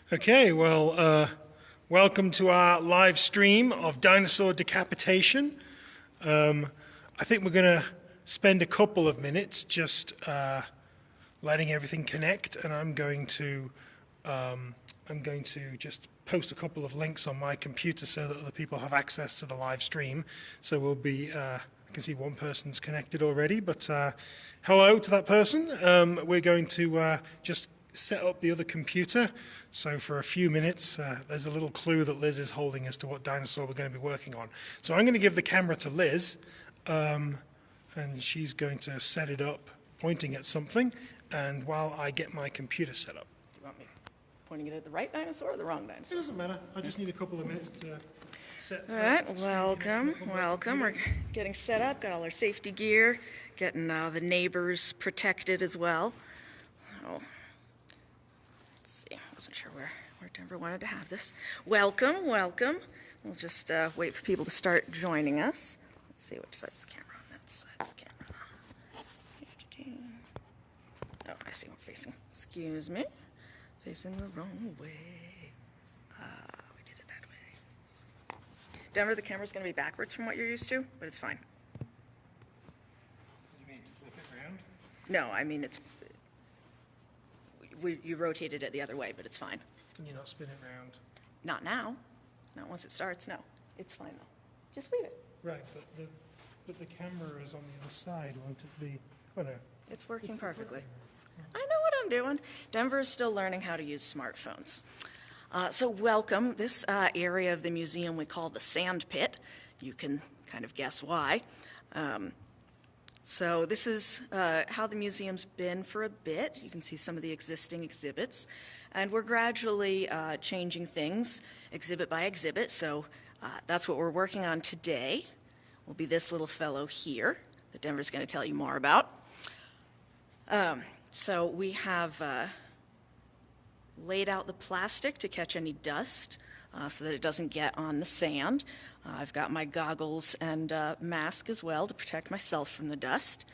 Okay, well, welcome to our live stream of Dinosaur Decapitation. I think we're going to spend a couple of minutes just letting everything connect, and I'm going to just post a couple of links on my computer so that other people have access to the live stream. So we'll be, I can see one person's connected already, but hello to that person. We're going to just set up the other computer. So for a few minutes, there's a little clue that Liz is holding as to what dinosaur we're going to be working on. So I'm going to give the camera to Liz, and she's going to set it up pointing at something, and while I get my computer set up. Do you want me pointing it at the right dinosaur or the wrong dinosaur? It doesn't matter. I just need a couple of minutes to set All right, welcome. We're getting set up, got all our safety gear, getting the neighbors protected as well. So, let's see, I wasn't sure where Denver wanted to have this. Welcome. We'll just wait for people to start joining us. Let's see, which side's the camera on? That side's the camera. Oh, I see one facing. Excuse me. Facing the wrong way. We did it that way. Denver, the camera's going to be backwards from what you're used to, but it's fine. You mean to flip it around? No, I mean it's... you rotated it the other way, but it's fine. Can you not spin it around? Not now. Not once it starts, no. It's fine, though. Just leave it. Right, but the camera is on the other side. Won't it be? Oh, no. It's working perfectly. I know what I'm doing. Denver is still learning how to use smartphones. So welcome. This area of the museum we call the Sandpit. You can kind of guess why. So this is how the museum's been for a bit. You can see some of the existing exhibits. And we're gradually changing things exhibit by exhibit. So that's what we're working on today. Will be this little fellow here that Denver's going to tell you more about. So we have laid out the plastic to catch any dust so that it doesn't get on the sand. I've got my goggles and mask as well to protect myself from the dust.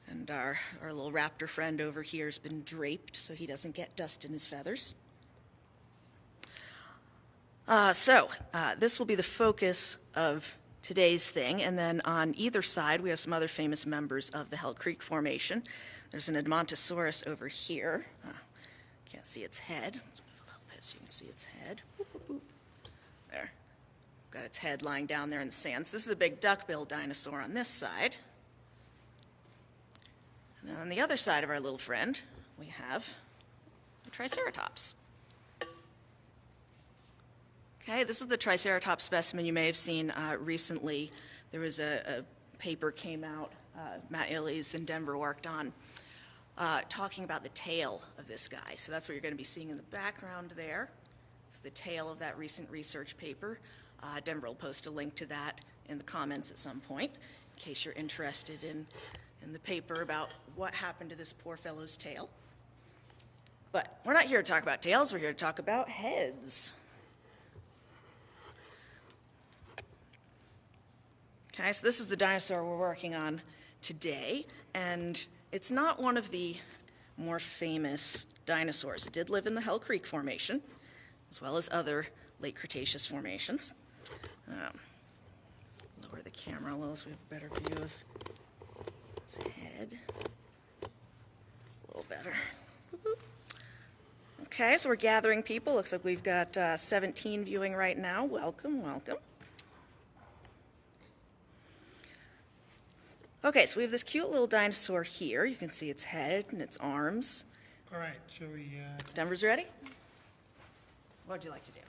And our little raptor friend over here has been draped so he doesn't get dust in his feathers. This will be the focus of today's thing. And then on either side, we have some other famous members of the Hell Creek Formation. There's an Edmontosaurus over here. Can't see its head. Let's move a little bit so you can see its head. Boop, boop, boop. There. Got its head lying down there in the sand. So this is a big duck-billed dinosaur on this side. And then on the other side of our little friend, we have a Triceratops. Okay, this is the Triceratops specimen you may have seen recently. There was a paper came out, Matt Illies in Denver worked on, talking about the tail of this guy. So that's what you're going to be seeing in the background there. It's the tail of that recent research paper. Denver will post a link to that in the comments at some point, in case you're interested in the paper about what happened to this poor fellow's tail. But we're not here to talk about tails, we're here to talk about heads. Okay, so this is the dinosaur we're working on today, and it's not one of the more famous dinosaurs. It did live in the Hell Creek Formation, as well as other late Cretaceous formations. Lower the camera a little so we have a better view of his head. A little better. Okay, so we're gathering people. Looks like we've got 17 viewing right now. Welcome. Okay, so we have this cute little dinosaur here. You can see its head and its arms. All right, shall we... Denver's ready? What would you like to do?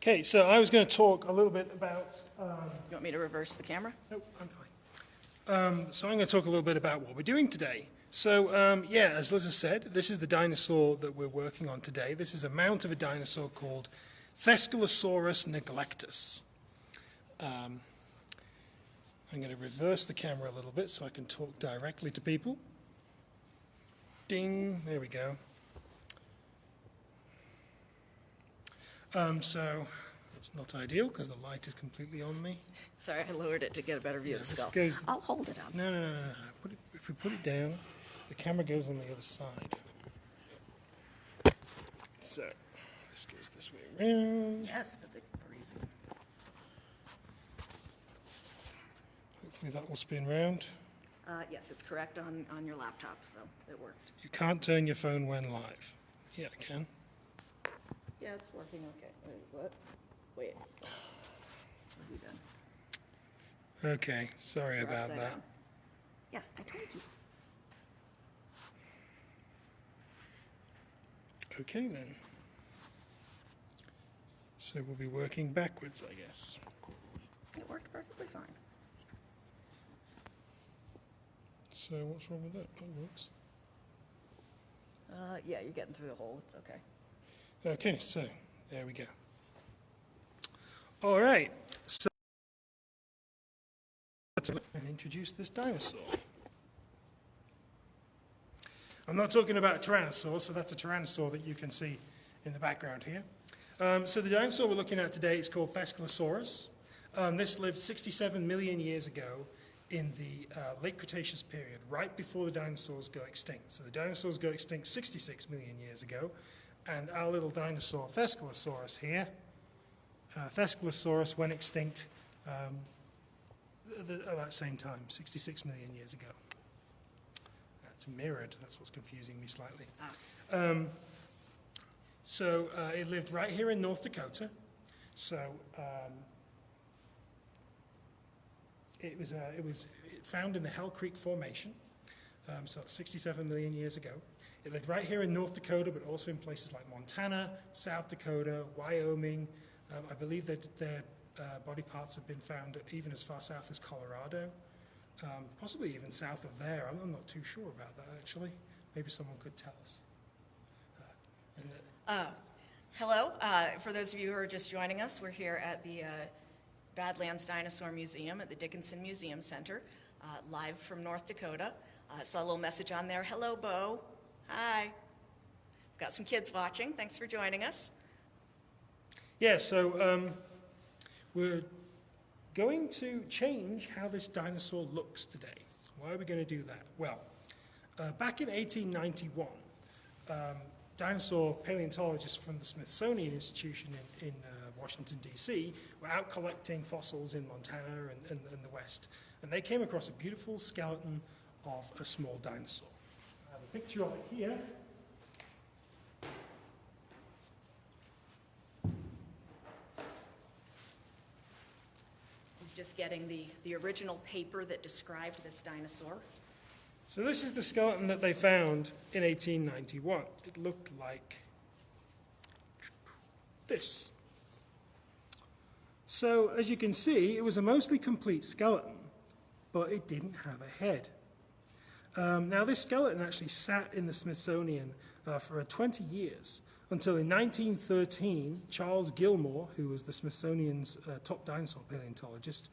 Okay, so I was going to talk a little bit about... You want me to reverse the camera? No, I'm fine. So I'm going to talk a little bit about what we're doing today. So, as Liz has said, this is the dinosaur that we're working on today. This is a mount of a dinosaur called Thescelosaurus neglectus. I'm going to reverse the camera a little bit so I can talk directly to people. Ding, there we go. So it's not ideal because the light is completely on me. Sorry, I lowered it to get a better view of the skull. I'll hold it up. No. If we put it down, the camera goes on the other side. So this goes this way around. Yes, but the reason. Hopefully that will spin round. Yes, it's correct on your laptop, so it worked. You can't turn your phone when live. Yeah, I can. Yeah, it's working okay. Wait, what? Wait. What have you done? Okay, sorry You're about upside that. down. Yes, I told you. Okay then. So we'll be working backwards, I guess. It worked perfectly fine. So what's wrong with that? That works. Yeah, you're getting through the hole. It's okay. Okay, so there we go. All right, so let's introduce this dinosaur. I'm not talking about a tyrannosaur, so that's a tyrannosaur that you can see in the background here. So the dinosaur we're looking at today is called Thescelosaurus. This lived 67 million years ago in the late Cretaceous period, right before the dinosaurs go extinct. So the dinosaurs go extinct 66 million years ago, and our little dinosaur Thescelosaurus here, Thescelosaurus went extinct at that same time, 66 million years ago. That's mirrored, that's what's confusing me slightly. So it lived right here in North Dakota. So it was found in the Hell Creek Formation, so that's 67 million years ago. It lived right here in North Dakota, but also in places like Montana, South Dakota, Wyoming. I believe that their body parts have been found even as far south as Colorado, possibly even south of there. I'm not too sure about that, actually. Maybe someone could tell us. Hello. For those of you who are just joining us, we're here at the Badlands Dinosaur Museum at the Dickinson Museum Center, live from North Dakota. Saw a little message on there. Hello, Bo. Hi. We've got some kids watching. Thanks for joining us. Yeah, so we're going to change how this dinosaur looks today. Why are we going to do that? Well, back in 1891, dinosaur paleontologists from the Smithsonian Institution in Washington, D.C. were out collecting fossils in Montana and the West. And they came across a beautiful skeleton of a small dinosaur. I have a picture of it here. He's just getting the original paper that described this dinosaur. So this is the skeleton that they found in 1891. It looked like this. So as you can see, it was a mostly complete skeleton, but it didn't have a head. Now this skeleton actually sat in the Smithsonian for 20 years, until in 1913, Charles Gilmore, who was the Smithsonian's top dinosaur paleontologist,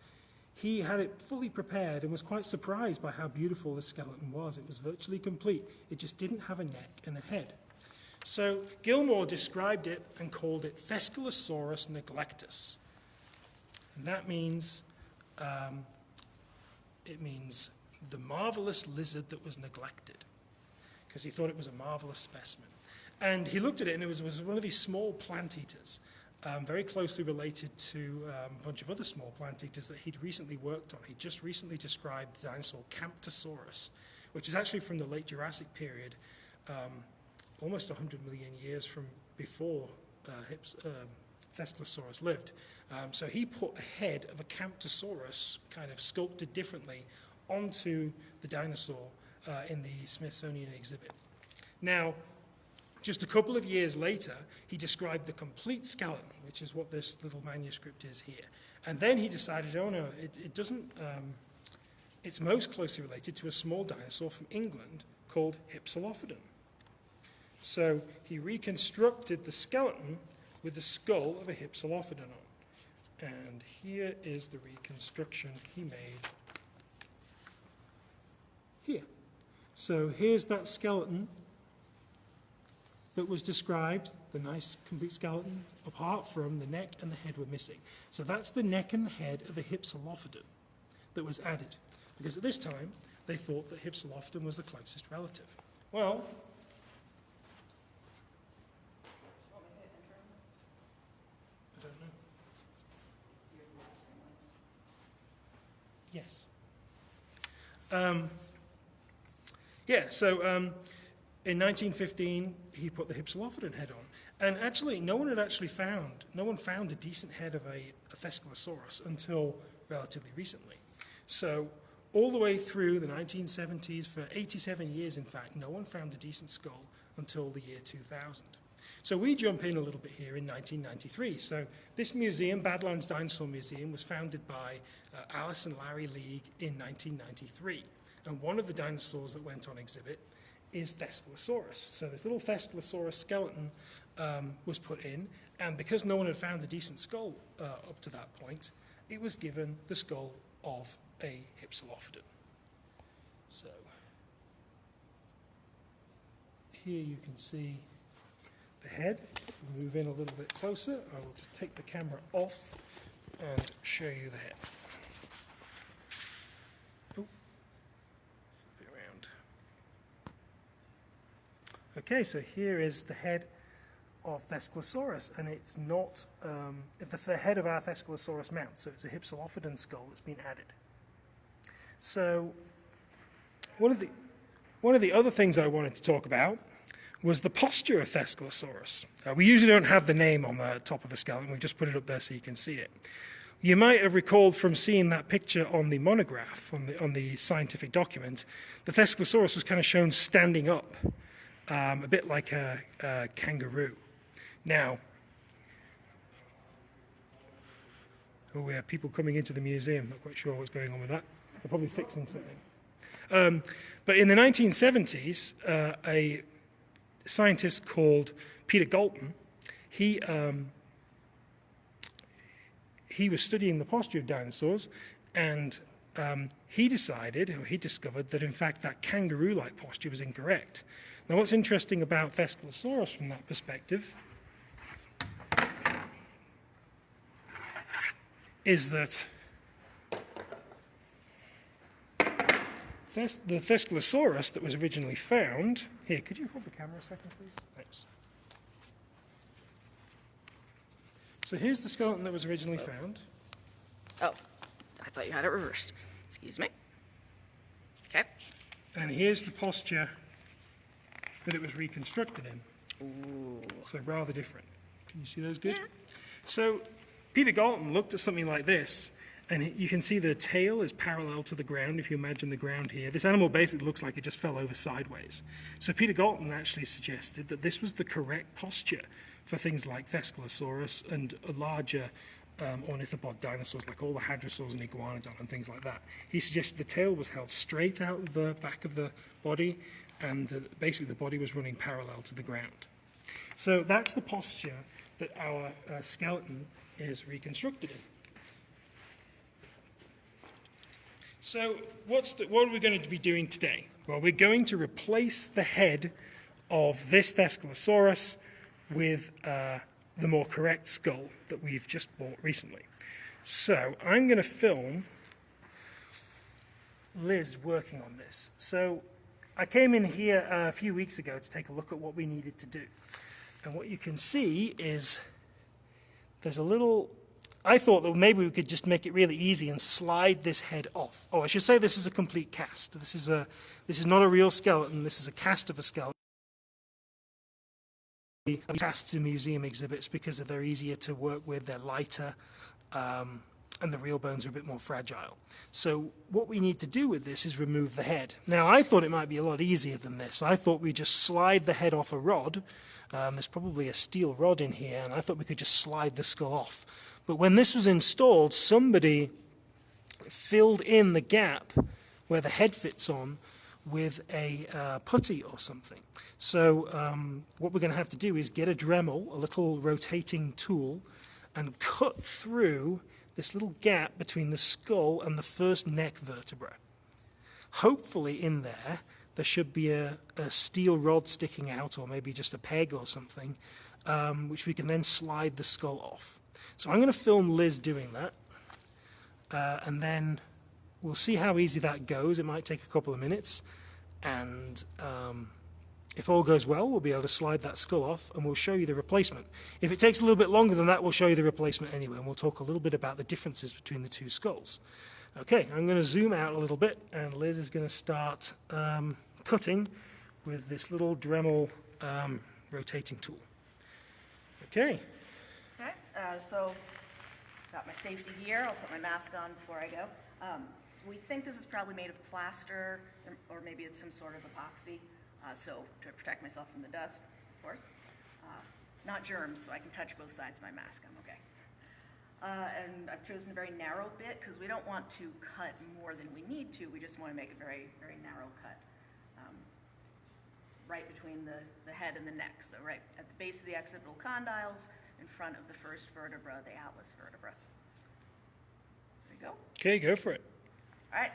he had it fully prepared and was quite surprised by how beautiful the skeleton was. It was virtually complete. It just didn't have a neck and a head. So Gilmore described it and called it Thescelosaurus neglectus. And that means, it means the marvelous lizard that was neglected, because he thought it was a marvelous specimen. And he looked at it, and it was one of these small plant eaters, very closely related to a bunch of other small plant eaters that he'd recently worked on. He just recently described the dinosaur Camptosaurus, which is actually from the late Jurassic period, almost 100 million years from before Thescelosaurus lived. So he put a head of a Camptosaurus, kind of sculpted differently, onto the dinosaur in the Smithsonian exhibit. Now, just a couple of years later, he described the complete skeleton, which is what this little manuscript is here. And then he decided, oh no, it doesn't, it's most closely related to a small dinosaur from England called Hypsilophodon. So he reconstructed the skeleton with the skull of a Hypsilophodon on. And here is the reconstruction he made here. So here's that skeleton that was described, the nice complete skeleton, apart from the neck and the head were missing. So that's the neck and the head of a Hypsilophodon that was added, because at this time they thought that Hypsilophodon was the closest relative. Well, Yeah, so in 1915, he put the Hypsilophodon head on. And actually, no one found a decent head of a Thescelosaurus until relatively recently. So all the way through the 1970s, for 87 years, in fact, no one found a decent skull until the year 2000. So we jump in a little bit here in 1993. So this museum, Badlands Dinosaur Museum, was founded by Alice and Larry League in 1993. And one of the dinosaurs that went on exhibit is Thescelosaurus. So this little Thescelosaurus skeleton was put in, and because no one had found a decent skull up to that point, it was given the skull of a Hypsilophodon. So here you can see the head. Move in a little bit closer. I will just take the camera off and show you the head. Okay, so here is the head of Thescelosaurus, and it's not the head of our Thescelosaurus mount, so it's a Hypsilophodon skull that's been added. So one of the other things I wanted to talk about was the posture of Thescelosaurus. We usually don't have the name on the top of the skeleton, we've just put it up there so you can see it. You might have recalled from seeing that picture on the monograph, on the scientific document, the Thescelosaurus was kind of shown standing up. A bit like a kangaroo. Now, we have people coming into the museum, not quite sure what's going on with that. They're probably fixing something. But in the 1970s, a scientist called Peter Galton, he was studying the posture of dinosaurs, and he discovered that in fact that kangaroo-like posture was incorrect. Now, what's interesting about Thescelosaurus from that perspective is that the Thescelosaurus that was originally found... Here, could you hold the camera a second, please? Thanks. So here's the skeleton that was originally found. Oh, I thought you had it reversed. Excuse me. Okay. And here's the posture that it was reconstructed in. Ooh. So rather different. Can you see those good? Yeah. So Peter Galton looked at something like this, and you can see the tail is parallel to the ground, if you imagine the ground here. This animal basically looks like it just fell over sideways. So Peter Galton actually suggested that this was the correct posture for things like Thescelosaurus and larger ornithopod dinosaurs, like all the hadrosaurs and iguanodon and things like that. He suggested the tail was held straight out of the back of the body, and basically the body was running parallel to the ground. So that's the posture that our skeleton is reconstructed in. So what are we going to be doing today? Well, we're going to replace the head of this Thescelosaurus with the more correct skull that we've just bought recently. So I'm going to film Liz working on this. So I came in here a few weeks ago to take a look at what we needed to do. And what you can see is there's a little... I thought that maybe we could just make it really easy and slide this head off. Oh, I should say this is a complete cast. This is not a real skeleton. This is a cast of a skeleton. Casts in museum exhibits because they're easier to work with, they're lighter, and the real bones are a bit more fragile. So what we need to do with this is remove the head. Now, I thought it might be a lot easier than this. I thought we'd just slide the head off a rod. There's probably a steel rod in here, and I thought we could just slide the skull off. But when this was installed, somebody filled in the gap where the head fits on with a putty or something. So what we're going to have to do is get a Dremel, a little rotating tool, and cut through this little gap between the skull and the first neck vertebra. Hopefully in there should be a steel rod sticking out, or maybe just a peg or something, which we can then slide the skull off. So I'm going to film Liz doing that, and then we'll see how easy that goes. It might take a couple of minutes, and if all goes well, we'll be able to slide that skull off, and we'll show you the replacement. If it takes a little bit longer than that, we'll show you the replacement anyway, and we'll talk a little bit about the differences between the two skulls. Okay, I'm going to zoom out a little bit, and Liz is going to start cutting with this little Dremel rotating tool. Okay. Okay, so got my safety gear. I'll put my mask on before I go. So we think this is probably made of plaster, or maybe it's some sort of epoxy, so to protect myself from the dust, of course. Not germs, so I can touch both sides of my mask. I'm okay. And I've chosen a very narrow bit because we don't want to cut more than we need to. We just want to make a very, very narrow cut, right between the head and the neck. So right at the base of the occipital condyles, in front of the first vertebra, the atlas vertebra. There you go. Okay, go for it. All right,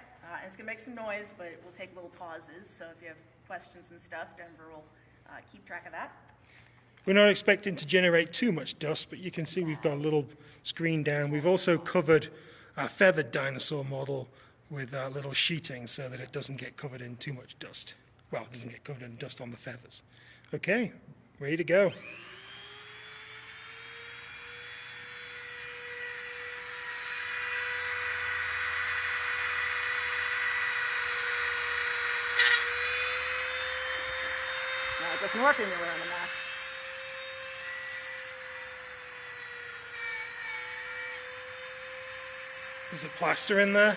it's going to make some noise, but we'll take little pauses. So if you have questions and stuff, Denver will keep track of that. We're not expecting to generate too much dust, but you can see we've got a little screen down. We've also covered our feathered dinosaur model with little sheeting so that it doesn't get covered in too much dust. Well, it doesn't get covered in dust on the feathers. Okay, ready to go. No, it doesn't work when you're wearing a mask. Is it plaster in there?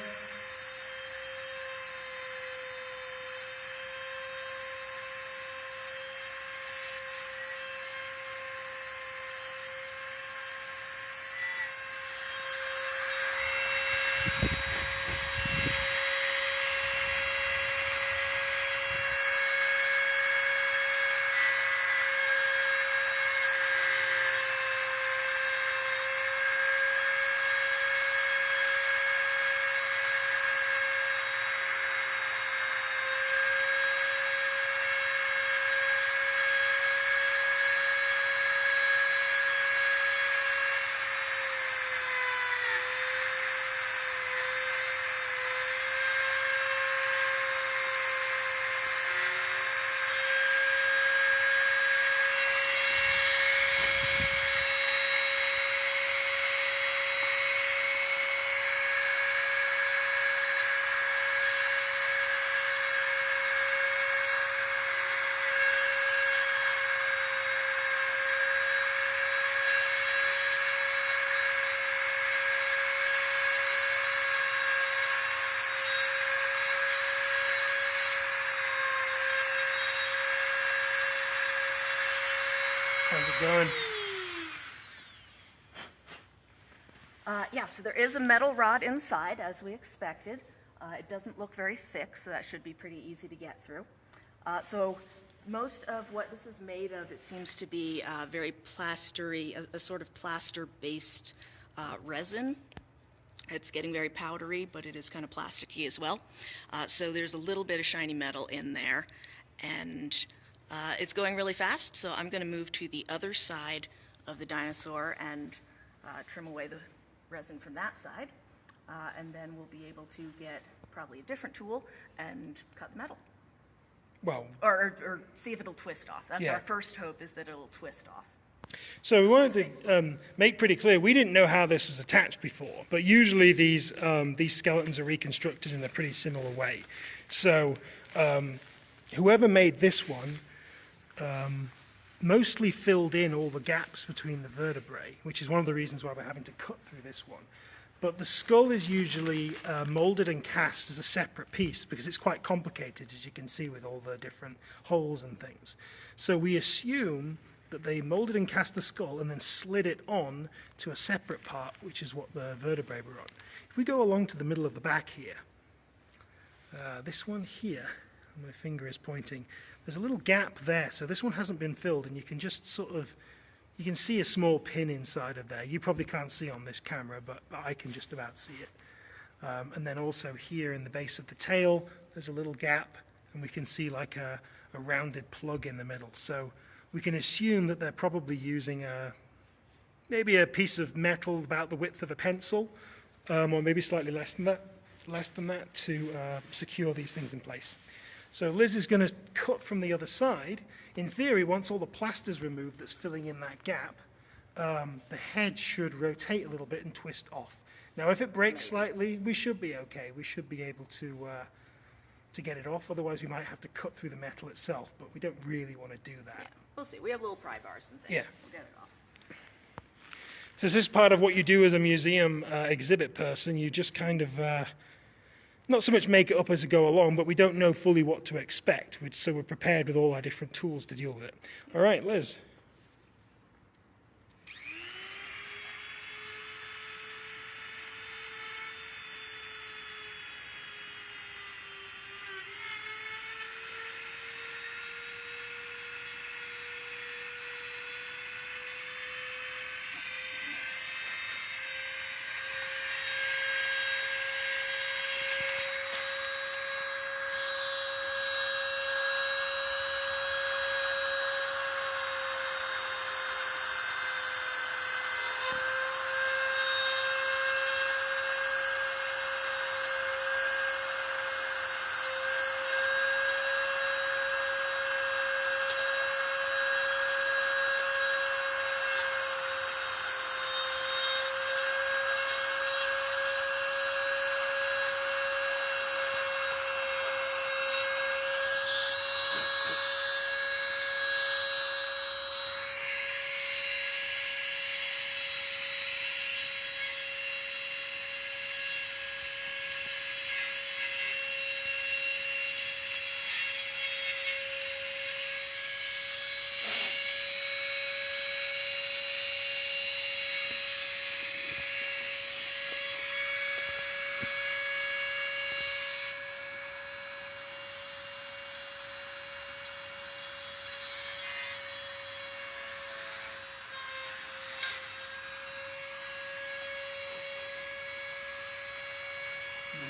How's it going? Yeah, so there is a metal rod inside, as we expected. It doesn't look very thick, so that should be pretty easy to get through. So most of what this is made of, it seems to be very plastery, a sort of plaster-based resin. It's getting very powdery, but it is kind of plasticky as well. So there's a little bit of shiny metal in there, and it's going really fast, so I'm going to move to the other side of the dinosaur and trim away the resin from that side, and then we'll be able to get probably a different tool and cut the metal. Well, or see if it'll twist off. That's yeah. our first hope, is that it'll twist off. so we wanted to make pretty clear, we didn't know how this was attached before, but usually these skeletons are reconstructed in a pretty similar way. So whoever made this one mostly filled in all the gaps between the vertebrae, which is one of the reasons why we're having to cut through this one. But the skull is usually molded and cast as a separate piece because it's quite complicated, as you can see, with all the different holes and things. So we assume that they molded and cast the skull and then slid it on to a separate part, which is what the vertebrae were on. If we go along to the middle of the back here, this one here, my finger is pointing, there's a little gap there, so this one hasn't been filled, and you can just you can see a small pin inside of there. You probably can't see on this camera, but I can just about see it. And then also here in the base of the tail, there's a little gap, and we can see like a rounded plug in the middle. So we can assume that they're probably using maybe a piece of metal about the width of a pencil, or maybe slightly less than that to secure these things in place. So Liz is going to cut from the other side. In theory, once all the plaster's removed that's filling in that gap, the head should rotate a little bit and twist off. Now, if it breaks slightly, we should be okay. We should be able to get it off. Otherwise, we might have to cut through the metal itself, but we don't really want to do that. Yeah, we'll see. We have little pry bars and things. Yeah. We'll get it off. So this is part of what you do as a museum exhibit person. You just kind of, not so much make it up as you go along, but we don't know fully what to expect. So we're prepared with all our different tools to deal with it. All right, Liz.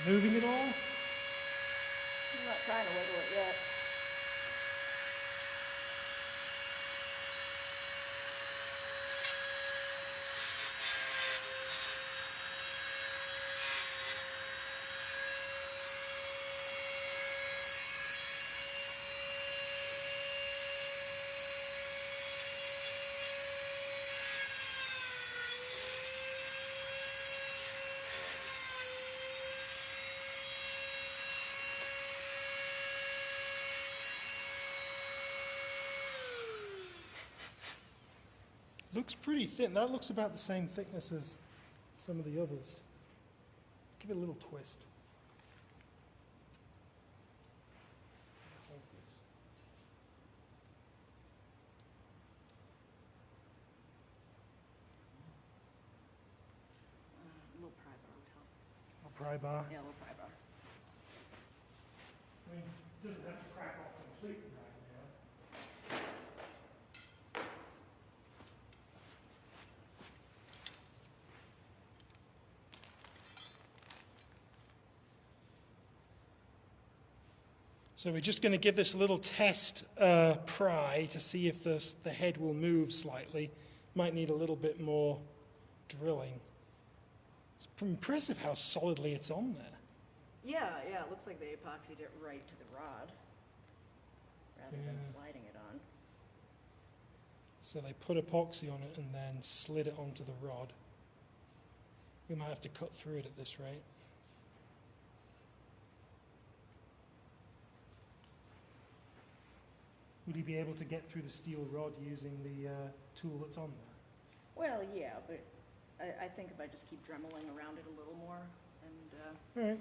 Moving it all? I'm not trying to wiggle it yet. Looks pretty thin. That looks about the same thickness as some of the others. Give it a little twist. Focus. A little pry bar would help. A pry bar. Yeah, a little pry bar. I mean, it doesn't have to crack off completely right now. So we're just going to give this a little test pry to see if the head will move slightly. Might need a little bit more drilling. It's impressive how solidly it's on there. Yeah, it looks like they epoxied it right to the rod rather than sliding it on. So they put epoxy on it and then slid it onto the rod. We might have to cut through it at this rate. Would he be able to get through the steel rod using the tool that's on there? Well, yeah, but I think if I just keep dremeling around it a little more and All right.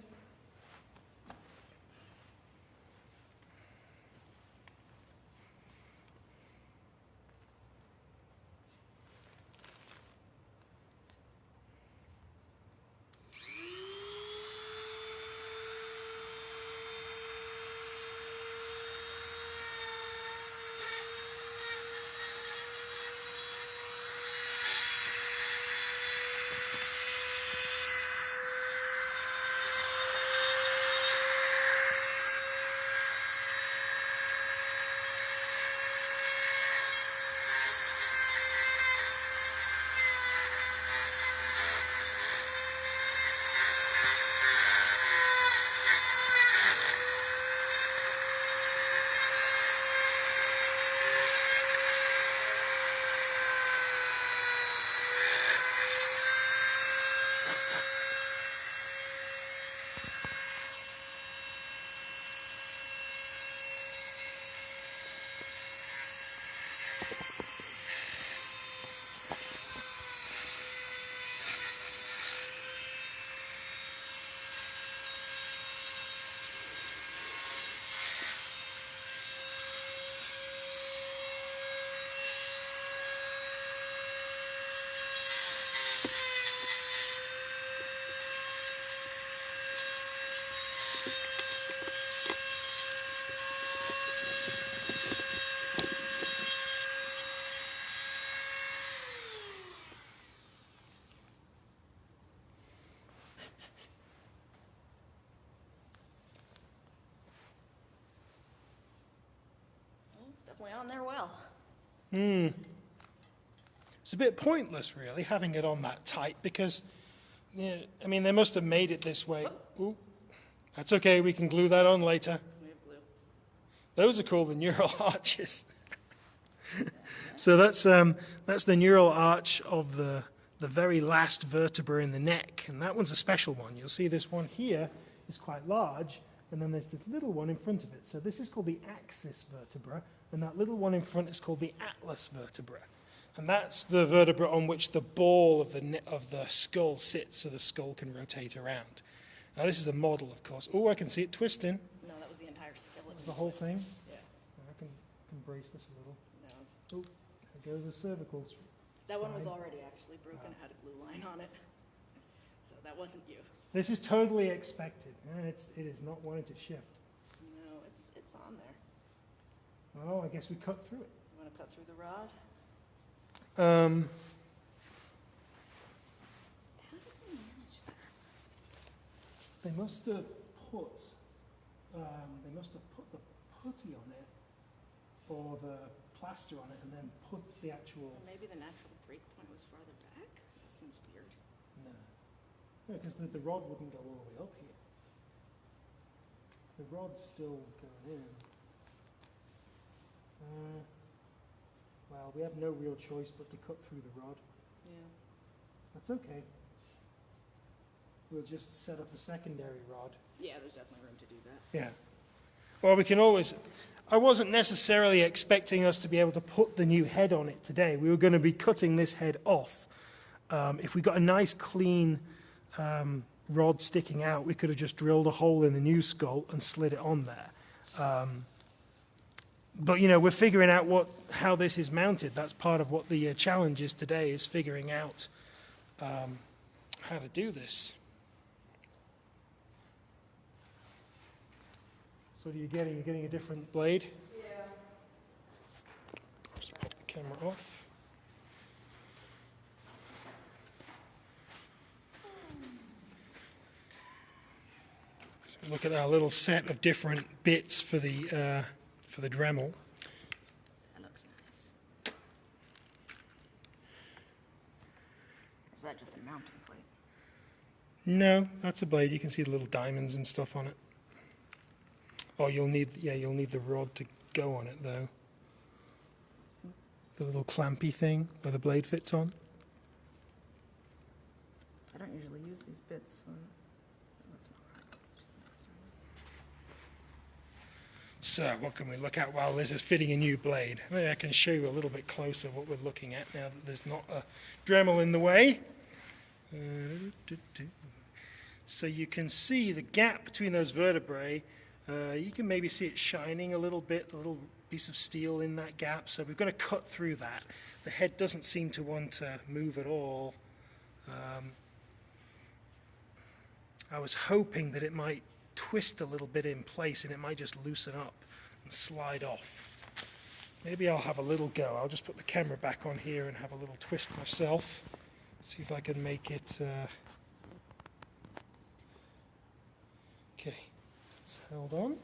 on there well. It's a bit pointless, really, having it on that tight because, yeah, I mean, they must have made it this way. Ooh, that's okay. We can glue that on later. We have glue. Those are called the neural arches. So that's the neural arch of the very last vertebra in the neck, and that one's a special one. You'll see this one here is quite large, and then there's this little one in front of it. So this is called the axis vertebra, and that little one in front is called the atlas vertebra. And that's the vertebra on which the ball of the skull sits, so the skull can rotate around. Now this is a model, of course. Oh, I can see it twisting. No, that was the entire skeleton. That's the whole thing? Yeah. I can brace this a little. No, it's, Oh, there goes the cervical. that one was already actually broken. Had a glue line on it. So that wasn't you. This is totally expected. It is not wanting to shift. No, it's on there. Well, I guess we cut through it. You want to cut through the rod? How did they manage that? They must have put the putty on it, or the plaster on it, and then put the actual. Or maybe the natural break point was farther back. That seems weird. No, because the rod wouldn't go all the way up here. The rod's still going in. Well, we have no real choice but to cut through the rod. Yeah. That's okay. We'll just set up a secondary rod. Yeah, there's definitely room to do that. Yeah. Well, we can always. I wasn't necessarily expecting us to be able to put the new head on it today. We were going to be cutting this head off. If we got a nice clean rod sticking out, we could have just drilled a hole in the new skull and slid it on there. But, you know, we're figuring out how this is mounted. That's part of what the challenge is today, is figuring out how to do this. So what are you getting? You're getting a different blade? Yeah. Just pop the camera off. So look at our little set of different bits for the Dremel. That looks nice. Is that just a mounting plate? No, that's a blade. You can see the little diamonds and stuff on it. Oh, you'll need the rod to go on it though. The little clampy thing where the blade fits on. I don't usually use these bits, so that's not right. It's just an extra one. So what can we look at while this is fitting a new blade? Maybe I can show you a little bit closer what we're looking at now that there's not a Dremel in the way. So you can see the gap between those vertebrae. You can maybe see it shining a little bit, a little piece of steel in that gap. So we've got to cut through that. The head doesn't seem to want to move at all. I was hoping that it might twist a little bit in place and it might just loosen up and slide off. Maybe I'll have a little go. I'll just put the camera back on here and have a little twist myself. See if I can make it. Okay. Hold on.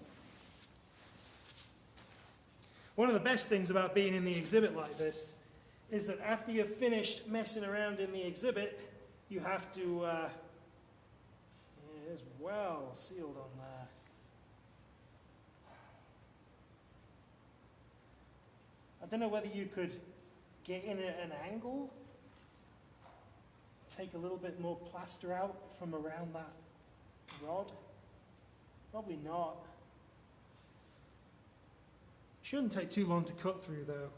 One of the best things about being in the exhibit like this is that after you've finished messing around in the exhibit, you have to, it is well sealed on there. I don't know whether you could get in at an angle, take a little bit more plaster out from around that rod. Probably not. Shouldn't take too long to cut through, though.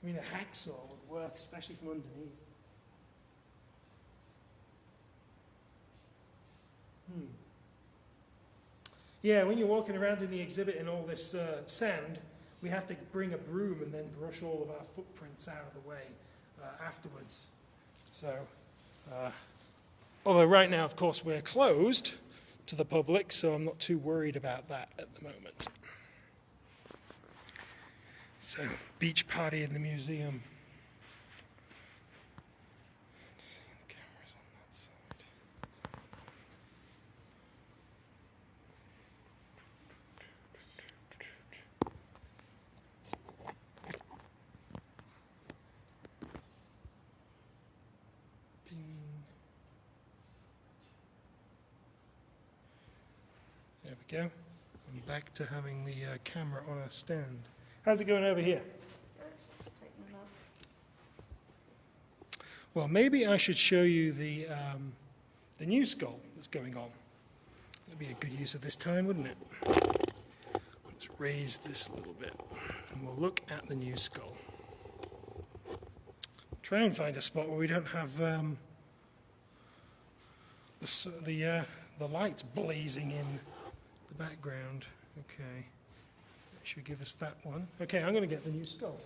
I mean, a hacksaw would work, especially from underneath. Yeah, when you're walking around in the exhibit in all this sand, we have to bring a broom and then brush all of our footprints out of the way afterwards. So, although right now, of course, we're closed to the public, so I'm not too worried about that at the moment. So, beach party in the museum. Cameras on that side. Go. I'm back to having the camera on a stand. How's it going over here? Well, maybe I should show you the new skull that's going on. That'd be a good use of this time, wouldn't it? Let's raise this a little bit, and we'll look at the new skull. Try and find a spot where we don't have the lights blazing in the background. Okay, that should give us that one. Okay, I'm going to get the new skull.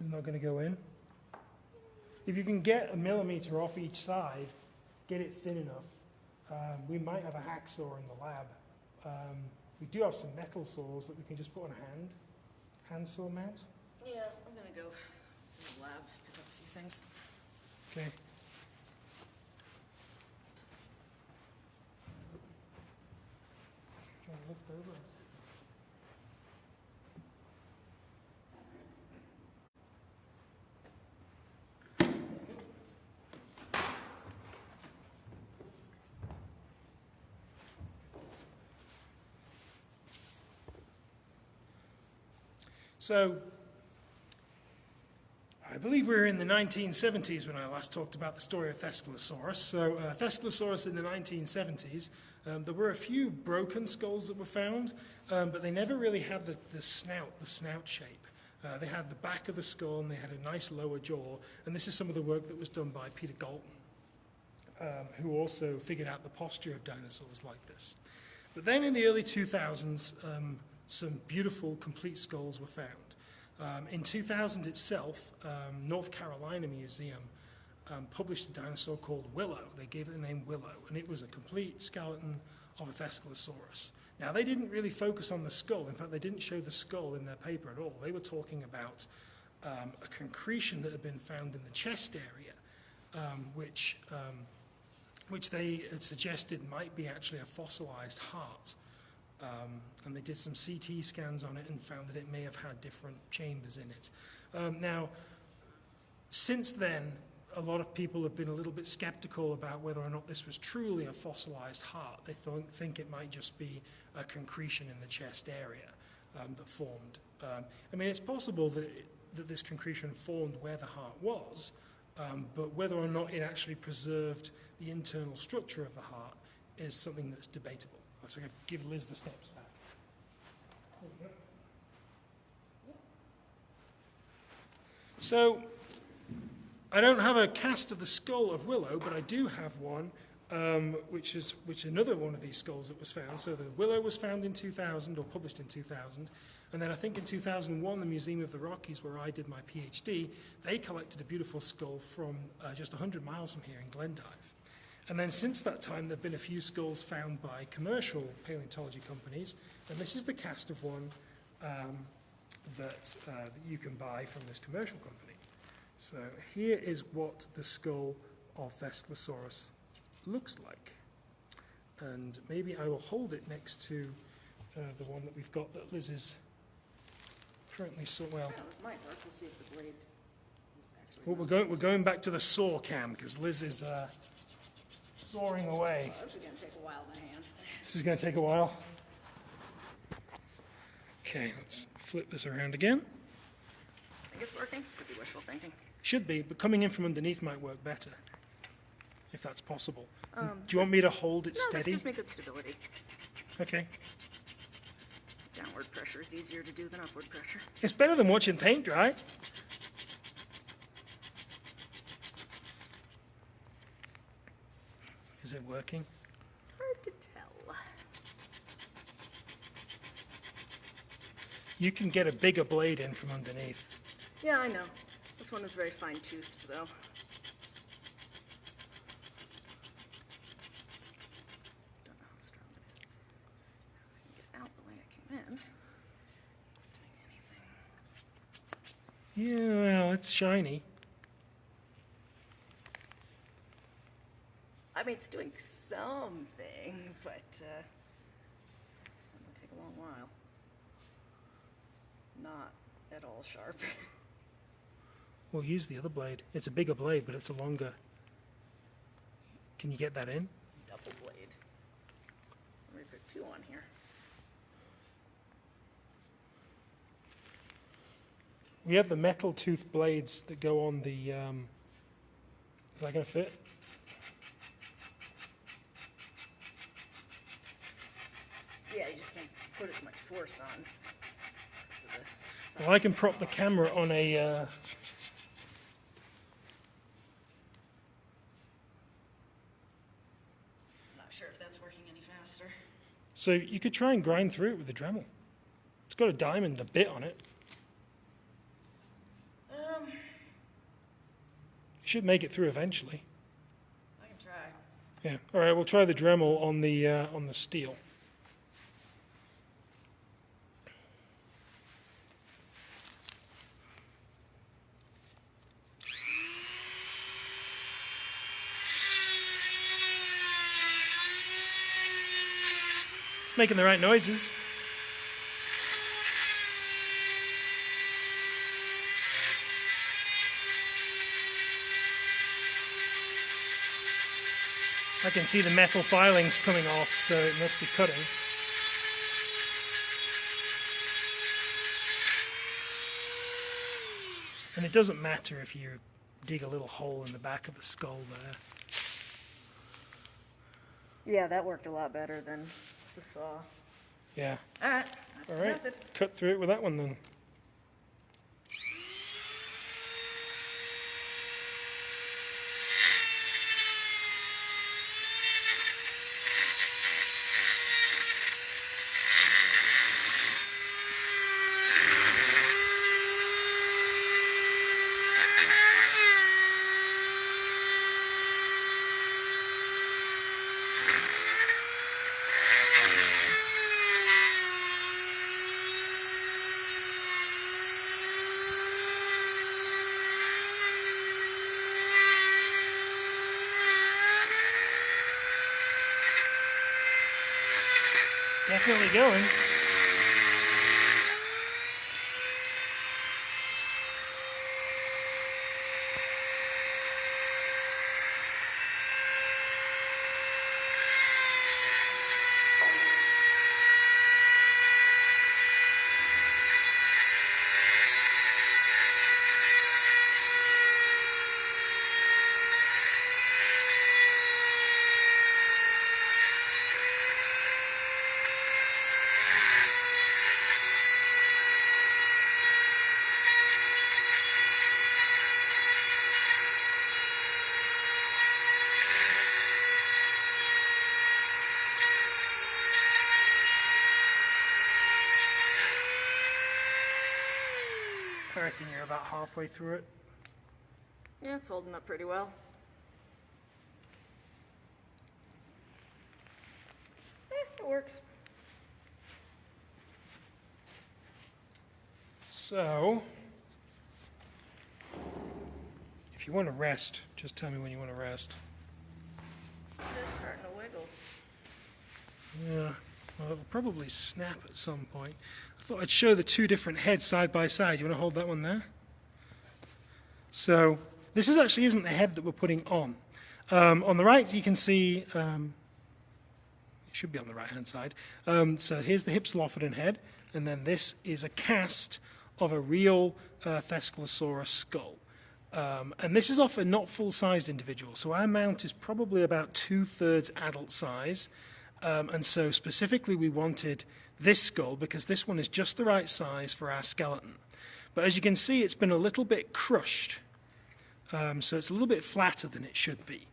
It's not going to go in. If you can get a millimeter off each side, get it thin enough. We might have a hacksaw in the lab. We do have some metal saws that we can just put on a hand saw mount. Yeah, I'm going to go to the lab, pick up a few things. Okay. Trying to lift over it. So, I believe we were in the 1970s when I last talked about the story of Thescelosaurus. So, Thescelosaurus in the 1970s, there were a few broken skulls that were found, but they never really had the snout shape. They had the back of the skull and they had a nice lower jaw, and this is some of the work that was done by Peter Galton, who also figured out the posture of dinosaurs like this. But then in the early 2000s, some beautiful, complete skulls were found. In 2000 itself, North Carolina Museum published a dinosaur called Willow. They gave it the name Willow, and it was a complete skeleton of a Thescelosaurus. Now, they didn't really focus on the skull. In fact, they didn't show the skull in their paper at all. They were talking about a concretion that had been found in the chest area, which they had suggested might be actually a fossilized heart. And they did some CT scans on it and found that it may have had different chambers in it. Now, since then, a lot of people have been a little bit skeptical about whether or not this was truly a fossilized heart. They think it might just be a concretion in the chest area that formed. I mean, it's possible that this concretion formed where the heart was, but whether or not it actually preserved the internal structure of the heart is something that's debatable. So I'm going to give Liz the steps back. There we go. So I don't have a cast of the skull of Willow, but I do have one, which is another one of these skulls that was found. So the Willow was found in 2000, or published in 2000, and then I think in 2001, the Museum of the Rockies, where I did my PhD, they collected a beautiful skull from just 100 miles from here in Glendive. And then since that time, there have been a few skulls found by commercial paleontology companies, and this is the cast of one that you can buy from this commercial company. So here is what the skull of Thescelosaurus looks like. And maybe I will hold it next to the one that we've got that Liz is currently well. This might work. We'll see if the blade is actually. Well, we're going back to the saw cam because Liz is sawing away. Oh, this is going to take a while to hand. This is going to take a while. Okay, let's flip this around again. Think it's working? Could be wishful thinking. Should be, but coming in from underneath might work better, if that's possible. Do you want me to hold it steady? No, this gives me good stability. Okay. Downward pressure is easier to do than upward pressure. It's better than watching paint dry. Is it working? Hard to tell. You can get a bigger blade in from underneath. Yeah, I know. This one is very fine-toothed, though. Don't know how strong it is. If I can get out the way I came in. Not doing anything. Yeah, well, it's shiny. I mean, it's doing something, but it's going to take a long while. not at all sharp. We'll use the other blade. It's a bigger blade, but it's a longer. Can you get that in? Double blade. Let me put 2 on here. We have the metal tooth blades that go on the. Is that going to fit? Yeah, you just can't put as much force on. Well, I can prop the camera on a. Not sure if that's working any faster. So you could try and grind through it with a Dremel. It's got a diamond, a bit on it. You should make it through eventually. I can try. Yeah. All right. We'll try the Dremel on the steel. It's making the right noises. I can see the metal filings coming off, so it must be cutting. And it doesn't matter if you dig a little hole in the back of the skull there. Yeah, that worked a lot better than the saw. Yeah. All right, that's All the right. method. Cut through it with that one then. Definitely going. I reckon you're about halfway through it. Yeah, it's holding up pretty well. It works. So, if you want to rest, just tell me when you want to rest. Just starting to wiggle. Yeah, well, it'll probably snap at some point. I thought I'd show the 2 different heads side by side. You want to hold that one there? So, this actually isn't the head that we're putting on. On the right, you can see, it should be on the right-hand side. So here's the Hypsilophodon head, and then this is a cast of a real Thescelosaurus skull. And this is off a not full-sized individual, so our mount is probably about 2/3 adult size. And so specifically we wanted this skull because this one is just the right size for our skeleton. But as you can see, it's been a little bit crushed. So it's a little bit flatter than it should be.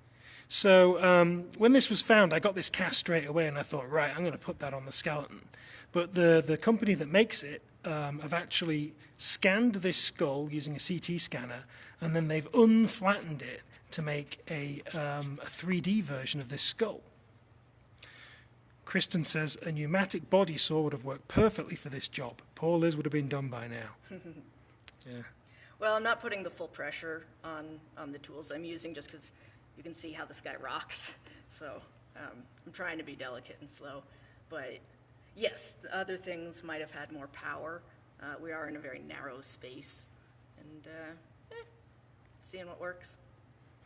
So when this was found, I got this cast straight away, and I thought, right, I'm going to put that on the skeleton. But the company that makes it have actually scanned this skull using a CT scanner, and then they've unflattened it to make a 3D version of this skull. Kristen says, a pneumatic body saw would have worked perfectly for this job. Poor Liz would have been done by now. Yeah. Well, I'm not putting the full pressure on the tools I'm using just because you can see how this guy rocks. So I'm trying to be delicate and slow. But yes, the other things might have had more power. We are in a very narrow space, and seeing what works.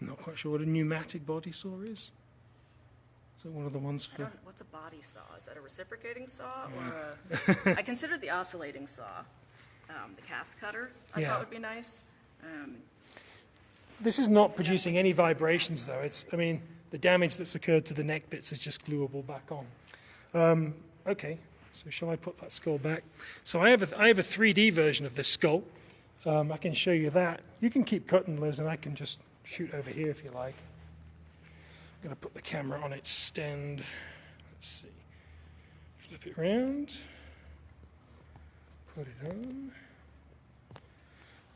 I'm not quite sure what a pneumatic body saw is. Is that one of the ones for... What's a body saw? Is that a reciprocating saw? Or I considered the oscillating saw, the cast cutter, I thought would be nice. This is not producing any vibrations, though. I mean, the damage that's occurred to the neck bits is just gluable back on. Okay, so shall I put that skull back? So I have a 3D version of this skull. I can show you that. You can keep cutting, Liz, and I can just shoot over here if you like. I'm going to put the camera on its stand. Let's see. Flip it around. Put it on.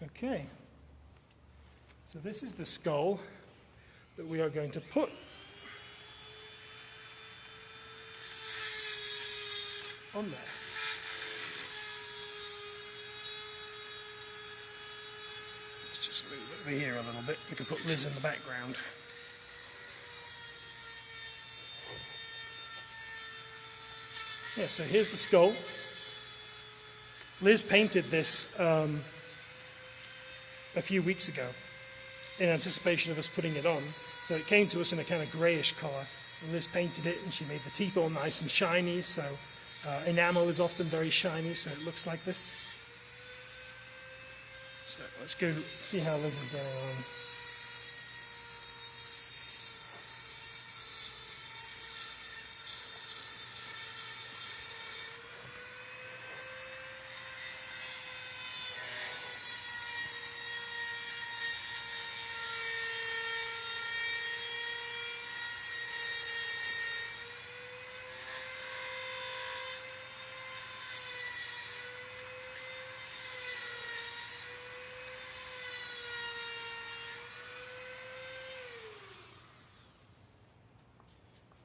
Okay. So this is the skull that we are going to put on there. Let's just move it over here a little bit. We can put Liz in the background. Yeah, so here's the skull. Liz painted this a few weeks ago in anticipation of us putting it on. So it came to us in a kind of greyish colour. And Liz painted it, and she made the teeth all nice and shiny. So enamel is often very shiny, so it looks like this. So let's go see how Liz is getting on.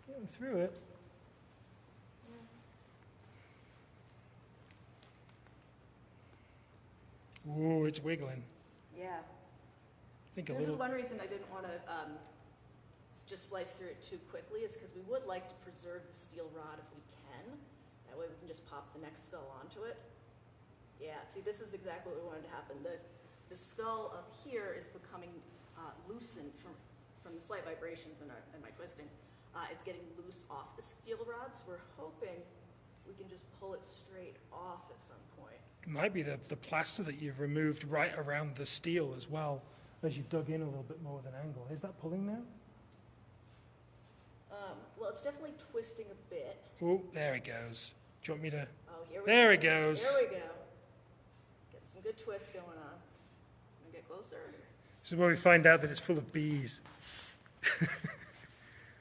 Getting through it. Ooh, it's wiggling. Yeah. I think This is one reason I didn't want to just slice through it too quickly, is because we would like to preserve the steel rod if we can. That way we can just pop the next skull onto it. Yeah, see, this is exactly what we wanted to happen. The skull up here is becoming loosened from the slight vibrations and my twisting. It's getting loose off the steel rod, so we're hoping we can just pull it straight off at some point. It might be the plaster that you've removed right around the steel as well, as you've dug in a little bit more with an angle. Is that pulling now? Well, it's definitely twisting a bit. Oh, there it goes. Do you want me to... Oh, here we There go. it goes. There we go. Getting some good twist going on. Can we get closer? This is where we find out that it's full of bees.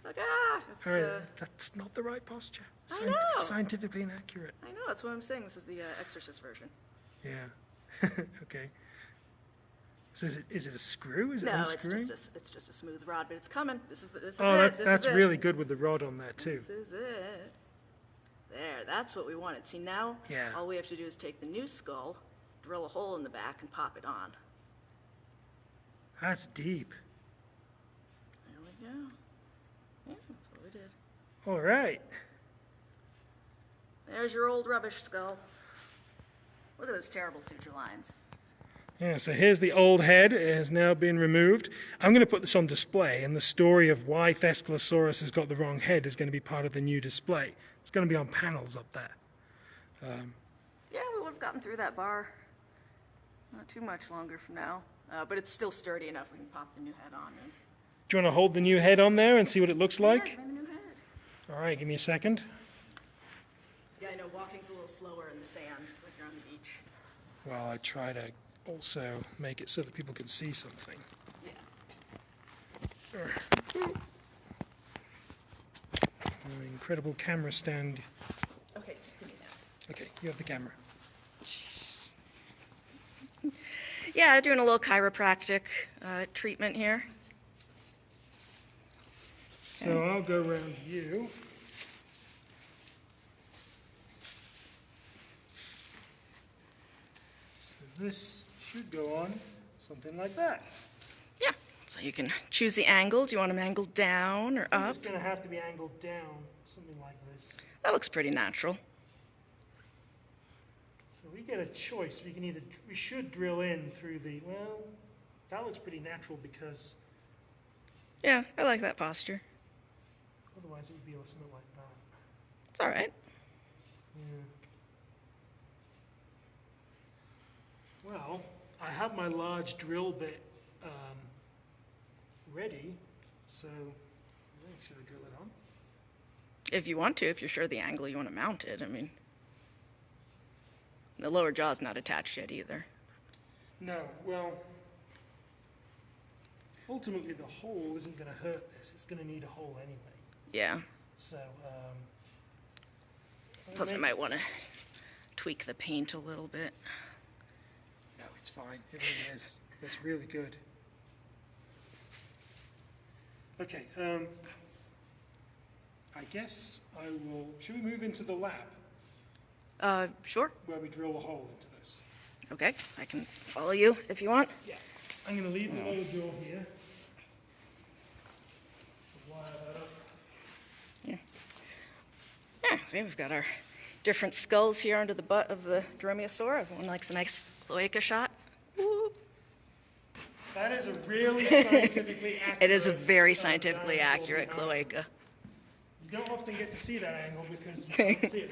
Like, All right, that's not the right posture. I know. Scientifically inaccurate. I know, that's what I'm saying. This is the Exorcist version. Yeah. Okay. So is it a screw? Is it No, unscrewing? it's just a smooth rod, but it's coming. This is it. That's really good with the rod on there too. This is it. There, that's what we wanted. See, now all we have to do is take the new skull, drill a hole in the back, and pop it on. That's deep. There we go. Yeah, that's what we did. All right. There's your old rubbish skull. Look at those terrible suture lines. Yeah, so here's the old head. It has now been removed. I'm going to put this on display, and the story of why Thescelosaurus has got the wrong head is going to be part of the new display. It's going to be on panels up there. Yeah, we would have gotten through that bar. Not too much longer from now. But it's still sturdy enough we can pop the new head on. And... Do you want to hold the new head on there and see what it looks like? Yeah, give me the new head. All right, give me a second. Yeah, I know walking's a little slower in the sand. It's like you're on the beach. Well, I try to also make it so that people can see something. Yeah. Incredible camera stand. Okay, just give me that. Okay, you have the camera. Yeah, doing a little chiropractic treatment here. So I'll go around you. So this should go on something like that. Yeah, so you can choose the angle. Do you want them angled down or up? It's going to have to be angled down, something like this. That looks pretty natural. So we get a choice. We should drill in through the, well, that looks pretty natural because Yeah, I like that posture. otherwise it would be something like that. It's all right. Yeah. Well, I have my large drill bit ready, so should I drill it on? If you want to, if you're sure the angle you want to mount it. I mean, the lower jaw's not attached yet either. No, well, ultimately the hole isn't going to hurt this. It's going to need a hole anyway. Yeah. So, Plus, I might want to tweak the paint a little bit. No, it's fine. It really is. It's really good. Okay, I guess I will... Should we move into the lab Sure. where we drill a hole into this? Okay, I can follow you if you want. Yeah. I'm going to leave the lower jaw here. Wire that up. Yeah. Yeah, see, we've got our different skulls here under the butt of the Dromaeosaur. Everyone likes a nice cloaca shot. Woo. That is a really scientifically accurate... It is a very scientifically dinosaur accurate behind. cloaca. You don't often get to see that angle because you can't see it.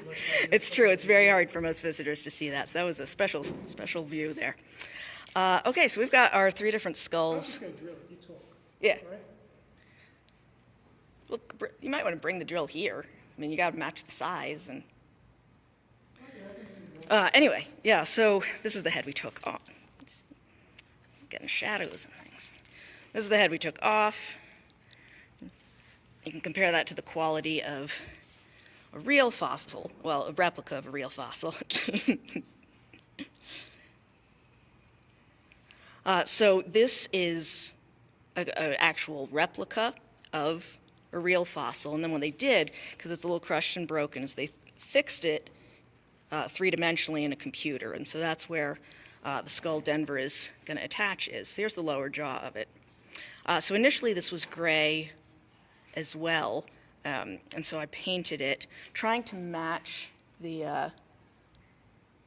It's true. It's very hard for most visitors to see that. So that was a special view there. Okay, so we've got our 3 different I'll skulls. just go drill it. You talk. Yeah. All right? Well, you might want to bring the drill here. I mean, you got to match the size. And anyway, yeah. So this is the head we took off. It's getting shadows and things. This is the head we took off. You can compare that to the quality of a real fossil, well, a replica of a real fossil. So this is an actual replica of a real fossil. And then what they did, because it's a little crushed and broken, is they fixed it 3-dimensionally in a computer. And so that's where the skull Denver is going to attach is. Here's the lower jaw of it. So initially this was gray as well, and so I painted it, trying to match the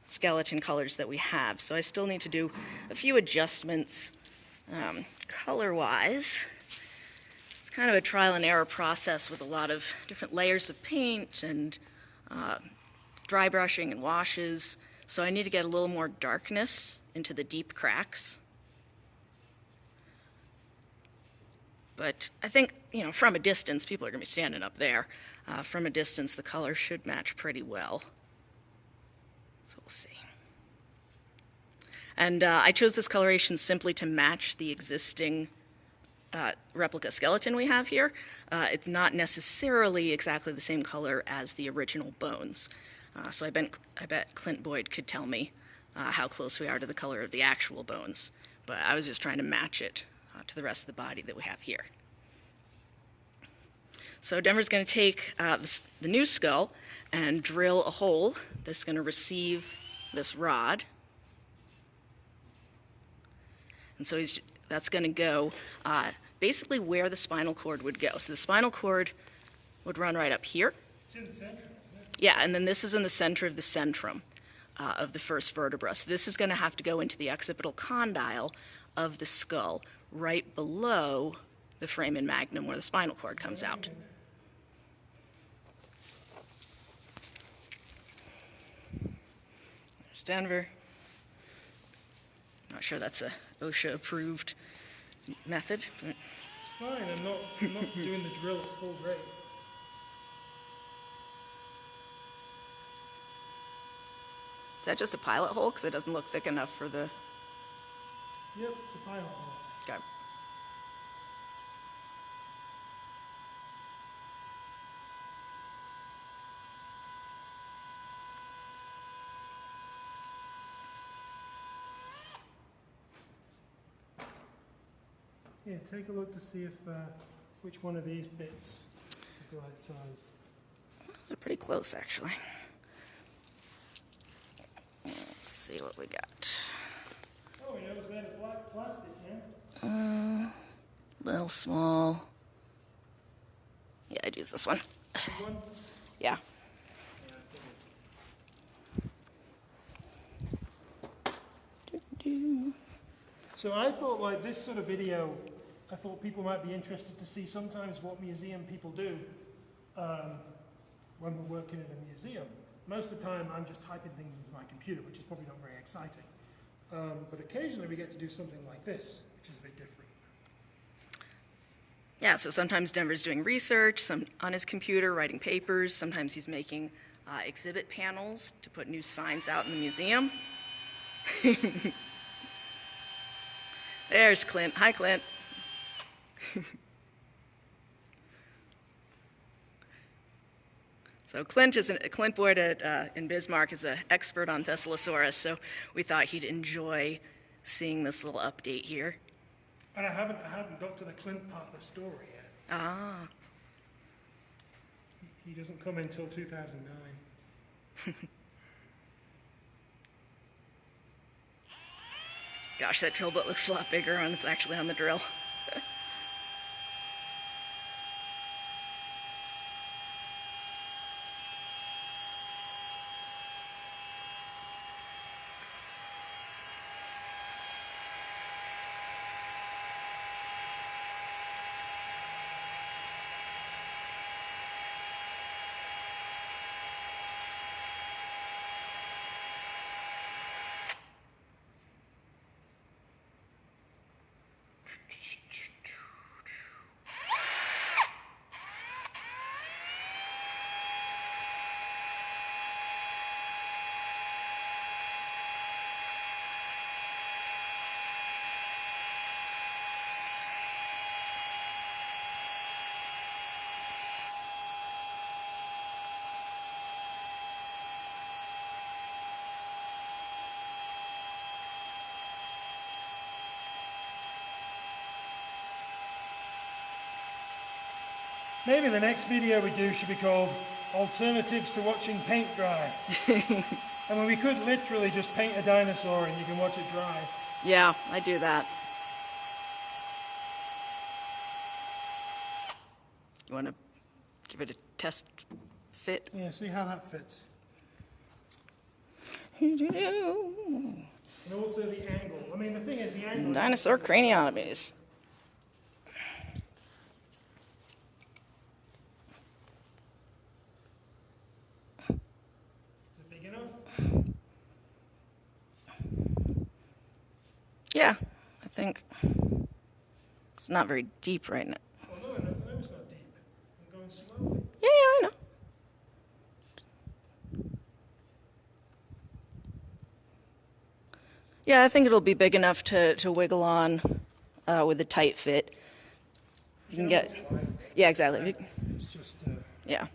skeleton colors that we have. So I still need to do a few adjustments color-wise. It's kind of a trial and error process with a lot of different layers of paint and dry brushing and washes. So I need to get a little more darkness into the deep cracks. But I think, from a distance, people are going to be standing up there. From a distance, the color should match pretty well. So we'll see. And I chose this coloration simply to match the existing replica skeleton we have here. It's not necessarily exactly the same color as the original bones. So I bet Clint Boyd could tell me how close we are to the color of the actual bones. But I was just trying to match it to the rest of the body that we have here. So Denver's going to take the new skull and drill a hole that's going to receive this rod. And so that's going to go basically where the spinal cord would go. So the spinal cord would run right up here. It's in the center, isn't it? Yeah, and then this is in the center of the centrum of the first vertebra. So this is going to have to go into the occipital condyle of the skull, right below the foramen magnum where the spinal cord comes out. There's Denver. Not sure that's a OSHA-approved method. But It's fine. I'm not doing the drill at full rate. is that just a pilot hole? Because it doesn't look thick enough for the... Yep, it's a pilot hole. Okay. Yeah, take a look to see if which one of these bits is the right size. Those are pretty close, actually. Let's see what we got. Oh, it was made of black plastic, yeah? Little small. Yeah, I'd use this one. This one? Yeah. Yeah, So I thought, like, this sort of video, I thought people might be interested to see sometimes what museum people do when we're working in a museum. Most of the time, I'm just typing things into my computer, which is probably not very exciting. But occasionally, we get to do something like this, which is a bit different. Yeah, so sometimes Denver's doing research on his computer, writing papers. Sometimes he's making exhibit panels to put new signs out in the museum. There's Clint. Hi, Clint. So Clint Boyd in Bismarck is an expert on Thescelosaurus, so we thought he'd enjoy seeing this little update here. And I hadn't got to the Clint part of the story yet. Ah. He doesn't come until 2009. Gosh, that drill bit looks a lot bigger when it's actually on the drill. Maybe the next video we do should be called Alternatives to Watching Paint Dry. I mean, we could literally just paint a dinosaur and you can watch it dry. Yeah, I do that. You want to give it a test fit? Yeah, see how that fits. And also the angle. I mean, the thing is, the angle... Dinosaur craniotomies. Yeah, I think it's not very deep right now. Oh, no, it's not deep. I'm going slowly. Yeah, I know. Yeah, I think it'll be big enough to wiggle on with a tight fit. You can get... Yeah, exactly. It's just... Yeah.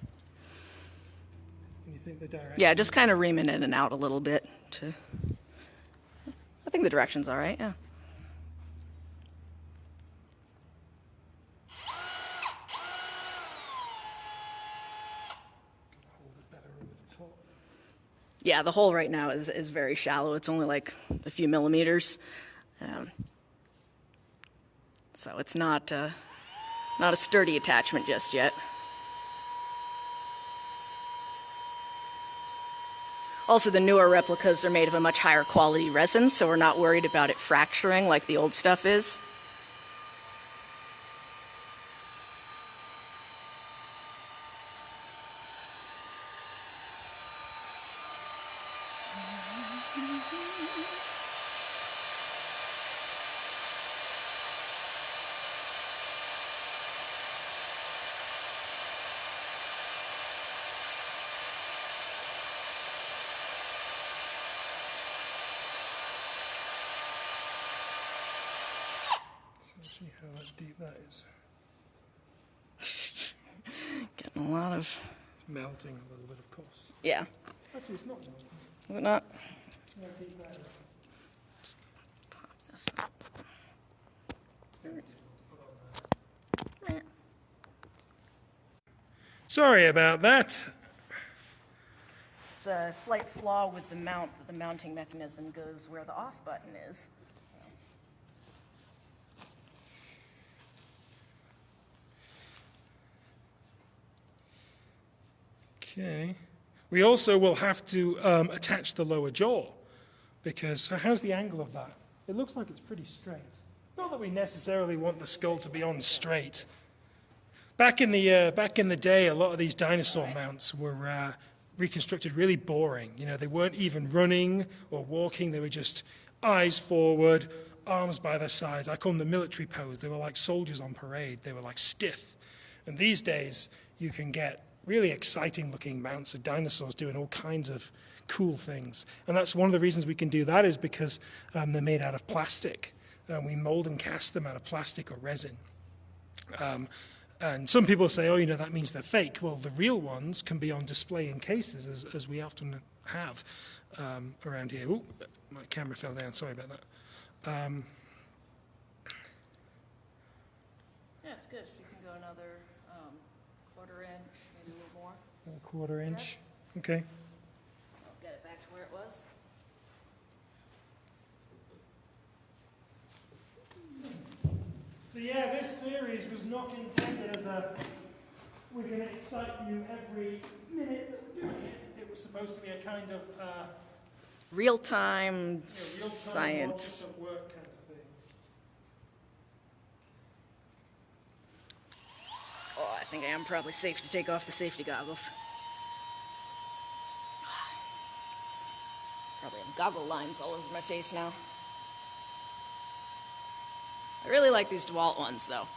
You think the direction... Yeah, just kind of ream it in and out a little bit to... I think the direction's all right, yeah. Yeah, the hole right now is very shallow. It's only like a few millimeters. So it's not a sturdy attachment just yet. Also, the newer replicas are made of a much higher quality resin, so we're not worried about it fracturing like the old stuff is. See how deep that is. Getting a lot of... It's melting a little bit, of course. Yeah. Actually, it's not melting. Is it not? How deep that is. Just pop this up. It's going to be difficult to put on there. Sorry about that. It's a slight flaw with the mount, that the mounting mechanism goes where the off button is. Okay. We also will have to attach the lower jaw, because how's the angle of that? it looks like it's pretty straight. Not that we necessarily want the skull to be on straight. Back in the day, a lot of these dinosaur mounts were reconstructed really boring. You know, they weren't even running or walking. They were just eyes forward, arms by their sides. I call them the military pose. They were like soldiers on parade. They were like stiff. And these days, you can get really exciting looking mounts of dinosaurs doing all kinds of cool things. And that's one of the reasons we can do that is because they're made out of plastic. We mold and cast them out of plastic or resin. And some people say, oh, you know, that means they're fake. Well, the real ones can be on display in cases, as we often have around here. Ooh, my camera fell down. Sorry about that. Yeah, it's good. If you can go another quarter-inch, maybe a little more. A quarter-inch. Yes. Okay. I'll get it back to where it was. So yeah, this series was not intended as a, we're going to excite you every minute that we're doing it. It was supposed to be a kind of Real-time real-time science. logic at work kind of thing. Oh, I think I am probably safe to take off the safety goggles. Probably have goggle lines all over my face now. I really like these DeWalt ones, though.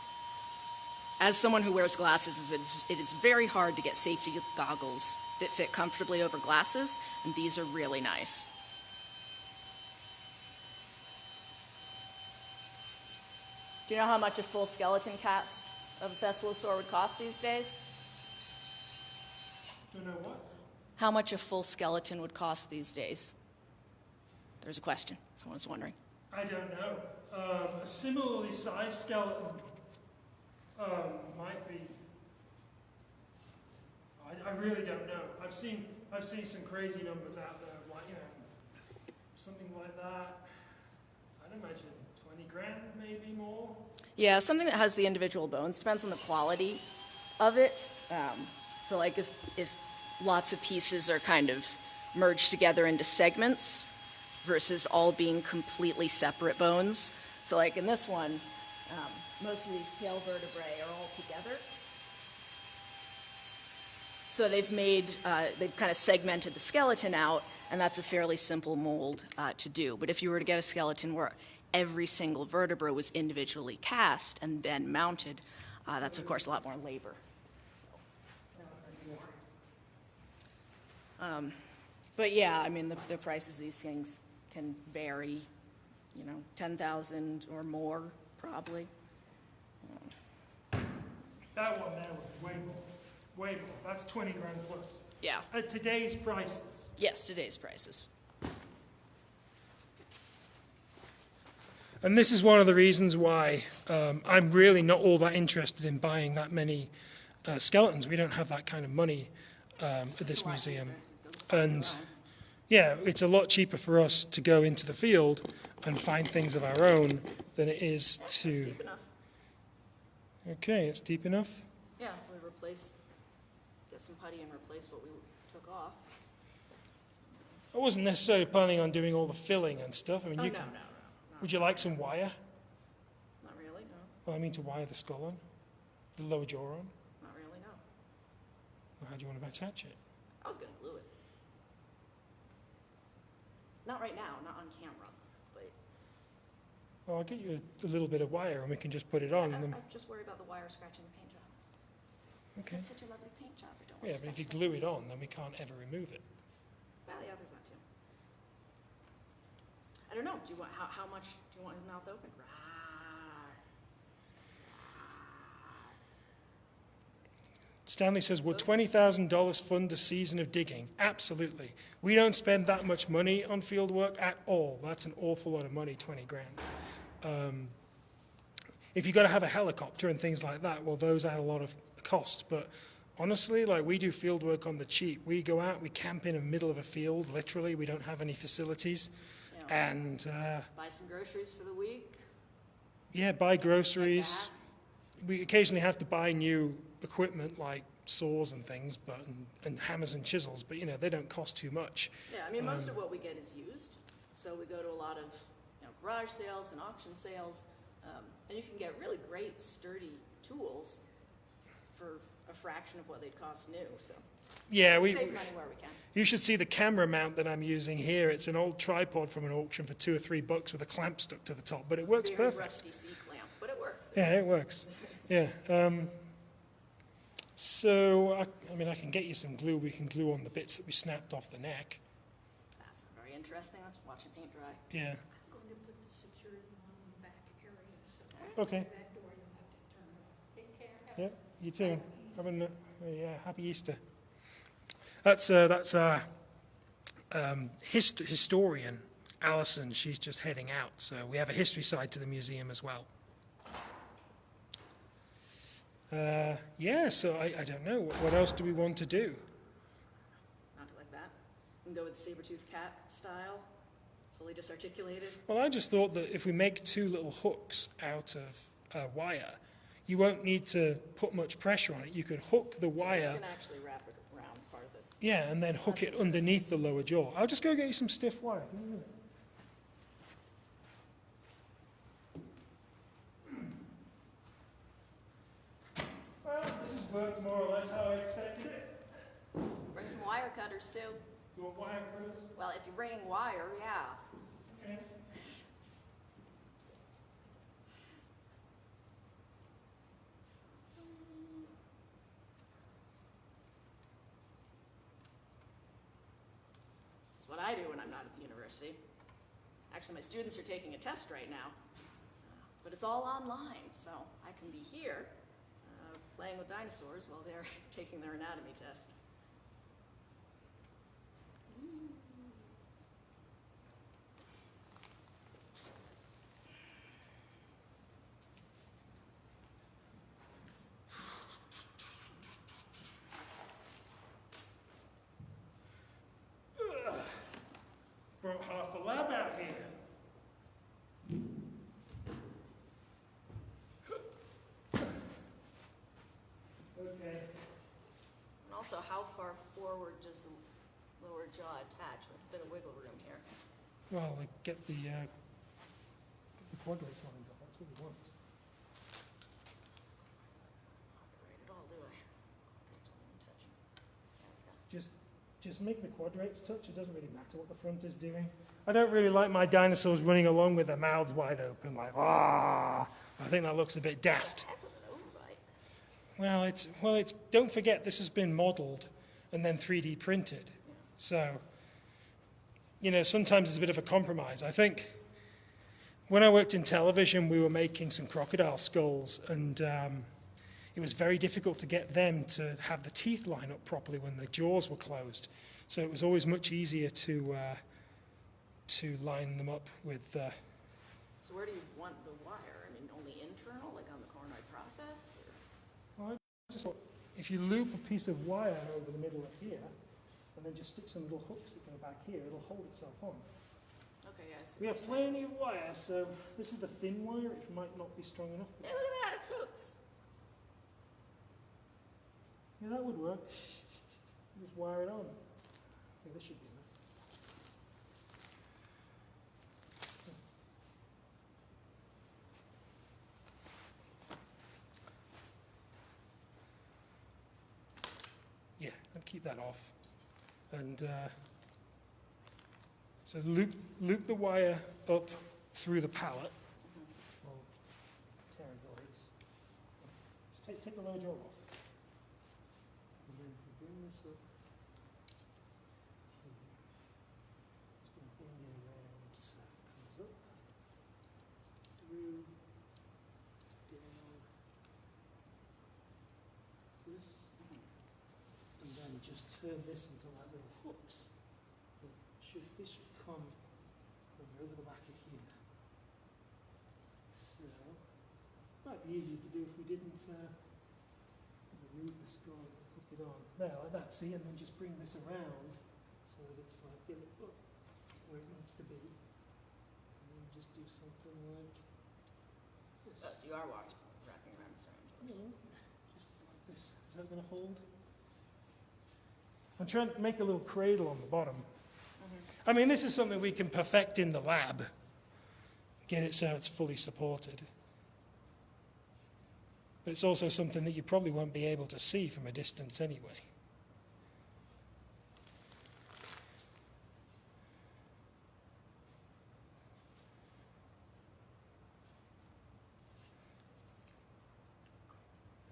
As someone who wears glasses, it is very hard to get safety goggles that fit comfortably over glasses, and these are really nice. Do you know how much a full skeleton cast of a Thescelosaur would cost these days? Don't know what? How much a full skeleton would cost these days? There's a question. Someone's wondering. I don't know. A similarly sized skeleton might be. I really don't know. I've seen some crazy numbers out there, like, you know, something like that. I'd imagine 20 grand, maybe more. Yeah, something that has the individual bones depends on the quality of it. So, like, if lots of pieces are kind of merged together into segments versus all being completely separate bones. So, like in this one, most of these tail vertebrae are all together. So they've kind of segmented the skeleton out, and that's a fairly simple mold to do. But if you were to get a skeleton where every single vertebra was individually cast and then mounted, that's of course a lot more labor. But yeah, I mean, the prices of these things can vary, you know, 10,000 or more, probably. That one there was way more. Way more. That's 20 grand plus. Yeah. At today's prices. Yes, today's prices. And this is one of the reasons why I'm really not all that interested in buying that many skeletons. We don't have that kind of money at this museum. And yeah, it's a lot cheaper for us to go into the field and find things of our own than it is to... It's deep enough. Okay, it's deep enough. Yeah, we get some putty and replace what we took off. I wasn't necessarily planning on doing all the filling and stuff. I mean, Oh, you no, can... no. Would you like some wire? Not really, no. Well, I mean to wire the skull on, the lower jaw on. Not really, no. Well, how do you want to attach it? I was going to glue it. Not right now, not on camera, but Well, I'll get you a little bit of wire and we can just put it on. And then... I just worry about the wire scratching the paint job. Okay. It's such a lovely paint job. I don't want Yeah, to but if you scratch glue it on, then we can't ever remove it. Well, yeah, there's that too. I don't know. Do you want how much do you want his mouth open? Rawr. Stanley says, would $20,000 fund a season of digging? Absolutely. We don't spend that much money on field work at all. That's an awful lot of money, 20 grand. If you've got to have a helicopter and things like that, well, those add a lot of cost. But honestly, like, we do field work on the cheap. We go out, we camp in the middle of a field, literally. We don't have any facilities. Yeah. And Buy some groceries for the week. yeah, buy groceries. Gas. We occasionally have to buy new equipment like saws and things, and hammers and chisels, but you know, they don't cost too much. Yeah, I mean, most of what we get is used. So we go to a lot of garage sales and auction sales, and you can get really great, sturdy tools for a fraction of what they'd cost new. So Yeah, save money where we can. you should see the camera mount that I'm using here. It's an old tripod from an auction for $2 or $3 with a clamp stuck to the top, but it works Very perfect. rusty C-clamp, but it works. Yeah, it works. Yeah. So, I mean, I can get you some glue. We can glue on the bits that we snapped off the neck. That's very interesting. Let's watch it paint dry. Yeah. I'm going to put the security on the back area, so Okay. that door you'll have to turn off. Take care. Have Yeah, you too. Have a yeah, happy Easter. That's our historian, Alison. She's just heading out. So we have a history side to the museum as well. Yeah, so I don't know. What else do we want to do? Not like that. We can go with the saber-toothed cat style, fully disarticulated. Well, I just thought that if we make two little hooks out of wire, you won't need to put much pressure on it. You could hook the wire, You can actually wrap it around part of it. yeah, and then hook it underneath the lower jaw. I'll just go get you some stiff wire. Give me a minute. Well, this has worked more or less how I expected it. Bring some wire cutters too. You want wire cutters? Well, if you're bringing wire, yeah. Okay. This is what I do when I'm not at the university. Actually, my students are taking a test right now, but it's all online, so I can be here playing with dinosaurs while they're taking their anatomy test. Brought half the lab out here. Okay. And also, how far forward does the lower jaw attach with a bit of wiggle room here? Well, like get the quadrates lined up. That's what we want. Not right at all, do I? That's what I'm touching. There we go. Just make the quadrates touch. It doesn't really matter what the front is doing. I don't really like my dinosaurs running along with their mouths wide open, like ah. I think that looks a bit daft. Heck of an overbite. Well, it's. Don't forget, this has been modelled and then 3D printed. So, you know, sometimes it's a bit of a compromise. I think when I worked in television, we were making some crocodile skulls, and it was very difficult to get them to have the teeth line up properly when the jaws were closed. So it was always much easier to line them up with. So where do you want the wire? I mean, only internal, like on the coronoid process? Or? Well, I just thought if you loop a piece of wire over the middle of here, and then just stick some little hooks that go back here, it'll hold itself on. Okay, yeah, I see. We have plenty of wire, so this is the thin wire. It might not be strong enough. Hey, look at that, it floats. Yeah, that would work. Just wire it on. I think this should be enough. Yeah, I'll keep that off. And so loop the wire up through the pallet. Or pterygoids. Just take the lower jaw off. And then if you bring this up here, just going to bring it around circles up, through, down, this, and then just turn this into like little hooks. This should come over the back of here. So, might be easier to do if we didn't remove the skull and hook it on. There, like that, see? And then just bring this around so that it's like, get it up where it needs to be. And then just do something like this. Oh, so you are wrapping around the sternum. No, just like this. Is that going to hold? I'm trying to make a little cradle on the bottom. I mean, this is something we can perfect in the lab. get it so it's fully supported. But it's also something that you probably won't be able to see from a distance anyway.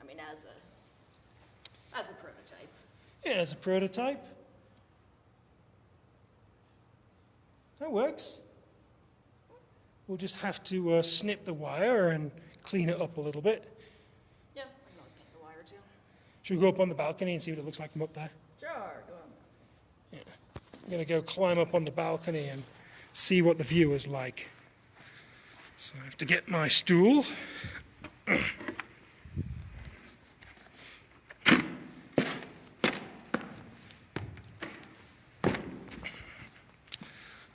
I mean, as a prototype. Yeah, as a prototype. That works. We'll just have to snip the wire and clean it up a little bit. Yeah, I can always paint the wire too. Should we go up on the balcony and see what it looks like from up there? Sure, go on. Yeah. I'm going to go climb up on the balcony and see what the view is like. So I have to get my stool.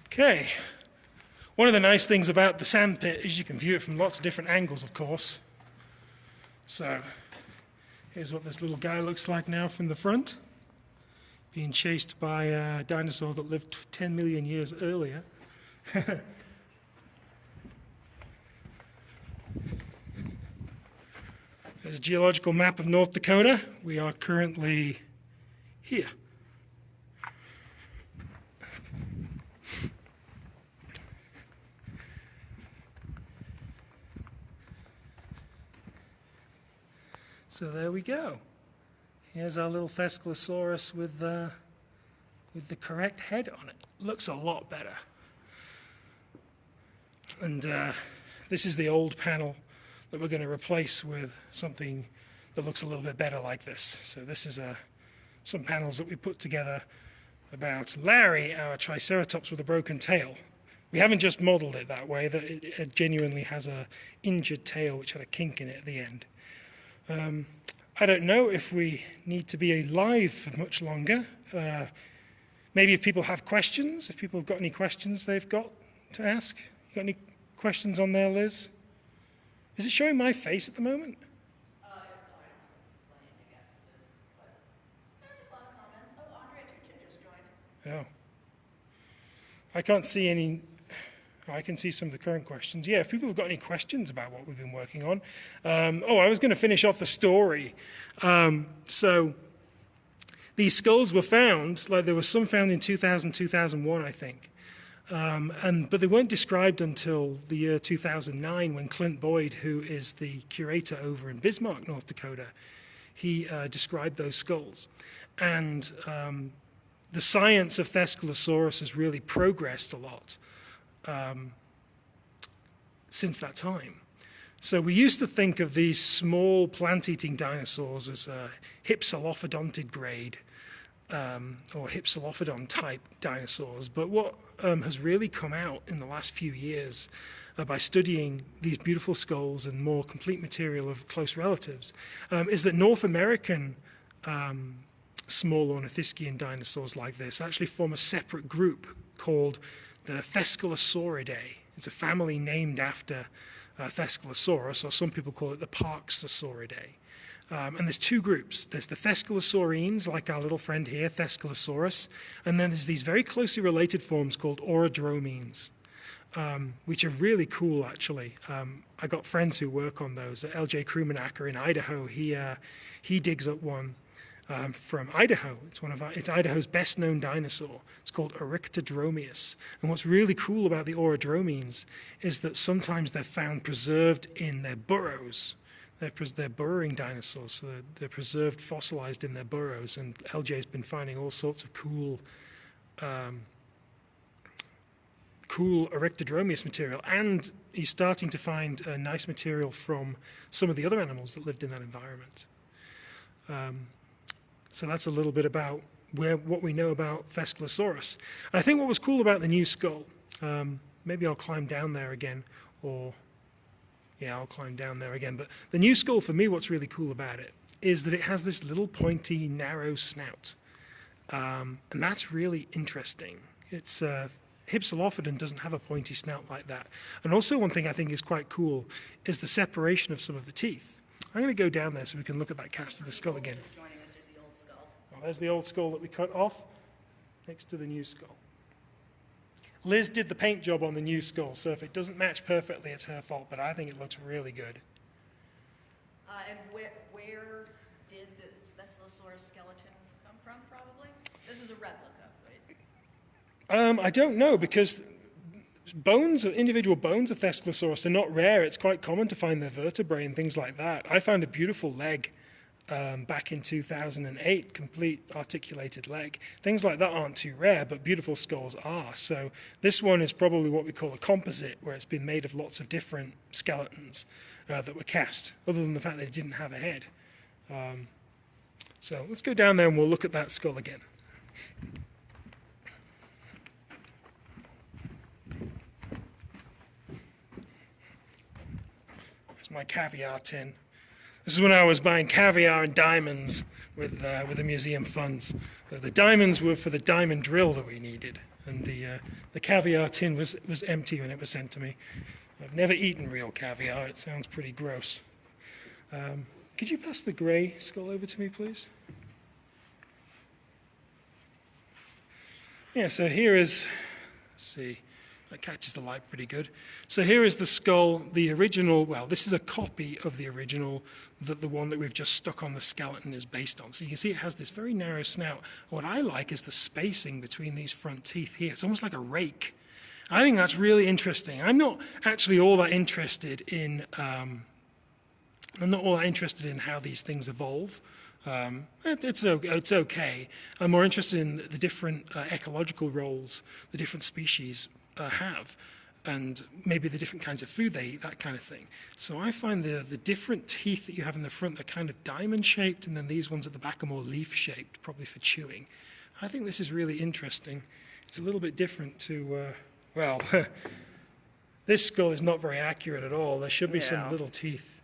Okay. One of the nice things about the sandpit is you can view it from lots of different angles, of course. So here's what this little guy looks like now from the front, being chased by a dinosaur that lived 10 million years earlier. There's a geological map of North Dakota. We are currently here. So there we go. Here's our little Thescelosaurus with the correct head on it. Looks a lot better. And this is the old panel that we're going to replace with something that looks a little bit better like this. So this is some panels that we put together about Larry, our Triceratops with a broken tail. We haven't just modeled it that way, that it genuinely has a injured tail which had a kink in it at the end. I don't know if we need to be live for much longer. Maybe if people have questions, if people have got any questions they've got to ask. You got any questions on there, Liz? Is it showing my face at the moment? There's a lot of comments. Oh, Andre Tuchin just joined. Oh. I can't see any. I can see some of the current questions. Yeah, if people have got any questions about what we've been working on. I was going to finish off the story. So these skulls were found, like there were some found in 2000, 2001, I think. But they weren't described until the year 2009 when Clint Boyd, who is the curator over in Bismarck, North Dakota, he described those skulls. And the science of Thescelosaurus has really progressed a lot since that time. So we used to think of these small plant-eating dinosaurs as hypsilophodontid grade or hypsilophodon type dinosaurs. But what has really come out in the last few years by studying these beautiful skulls and more complete material of close relatives is that North American small ornithischian dinosaurs like this actually form a separate group called the Thescelosauridae. It's a family named after Thescelosaurus, or some people call it the Parksasauridae. And there's two groups. There's the Thescelosaurines, like our little friend here, Thescelosaurus, and then there's these very closely related forms called Orodromines, which are really cool, actually. I got friends who work on those. L.J. Krumanacker in Idaho, he digs up one from Idaho. It's Idaho's best-known dinosaur. It's called Oryctodromeus. And what's really cool about the Orodromines is that sometimes they're found preserved in their burrows. They're burrowing dinosaurs, so they're preserved fossilized in their burrows. And LJ's been finding all sorts of cool Oryctodromeus material, and he's starting to find nice material from some of the other animals that lived in that environment. So that's a little bit about what we know about Thescelosaurus. And I think what was cool about the new skull, maybe I'll climb down there again, I'll climb down there again. But the new skull, for me, what's really cool about it is that it has this little pointy, narrow snout. And that's really interesting. It's Hypsilophodon doesn't have a pointy snout like that. And also one thing I think is quite cool is the separation of some of the teeth. I'm going to go down there so we can look at that cast of the skull again. There's the old skull that we cut off next to the new skull. Liz did the paint job on the new skull, so if it doesn't match perfectly, it's her fault, but I think it looks really good. And where did the Thescelosaurus skeleton come from, probably? This is a replica, right? I don't know, because individual bones of Thescelosaurus are not rare. It's quite common to find their vertebrae and things like that. I found a beautiful leg back in 2008, complete articulated leg. Things like that aren't too rare, but beautiful skulls are. So this one is probably what we call a composite, where it's been made of lots of different skeletons that were cast, other than the fact that it didn't have a head. So let's go down there and we'll look at that skull again. There's my caviar tin. This is when I was buying caviar and diamonds with the museum funds. The diamonds were for the diamond drill that we needed, and the caviar tin was empty when it was sent to me. I've never eaten real caviar. It sounds pretty gross. Could you pass the grey skull over to me, please? Yeah, so here is, let's see, that catches the light pretty good. So here is the skull, the original, well, this is a copy of the original that the one that we've just stuck on the skeleton is based on. So you can see it has this very narrow snout. What I like is the spacing between these front teeth here. It's almost like a rake. I think that's really interesting. I'm not actually all that interested in how these things evolve. It's okay. I'm more interested in the different ecological roles the different species have, and maybe the different kinds of food they eat, that kind of thing. So I find the different teeth that you have in the front, they're kind of diamond-shaped, and then these ones at the back are more leaf-shaped, probably for chewing. I think this is really interesting. It's a little bit different to, well, this skull is not very accurate at all. There should be some little teeth.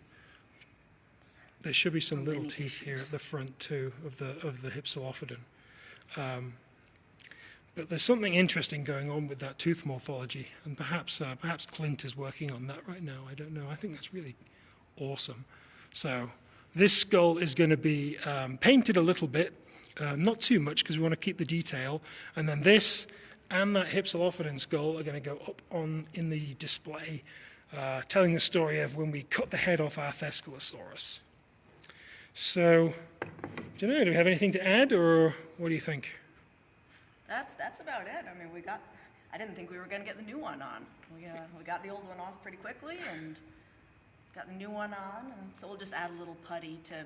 There should be some little teeth here at the front too of the Hypsilophodon. But there's something interesting going on with that tooth morphology, and perhaps Clint is working on that right now. I don't know. I think that's really awesome. So this skull is going to be painted a little bit, not too much because we want to keep the detail, and then this and that Hypsilophodon skull are going to go up in the display, telling the story of when we cut the head off our Thescelosaurus. So, do we have anything to add, or what do you think? That's about it. I mean, I didn't think we were going to get the new one on. We got the old one off pretty quickly and got the new one on. And so we'll just add a little putty to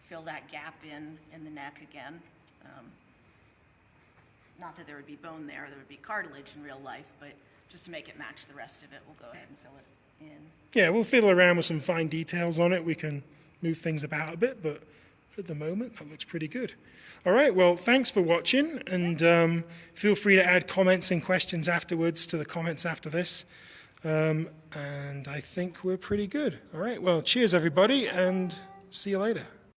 fill that gap in the neck again. Not that there would be bone there would be cartilage in real life, but just to make it match the rest of it, we'll go ahead and fill it in. Yeah, we'll fiddle around with some fine details on it. We can move things about a bit, but at the moment, that looks pretty good. All right, well, thanks for watching, and feel free to add comments and questions afterwards to the comments after this. And I think we're pretty good. All right, well, cheers, everybody, and see you later.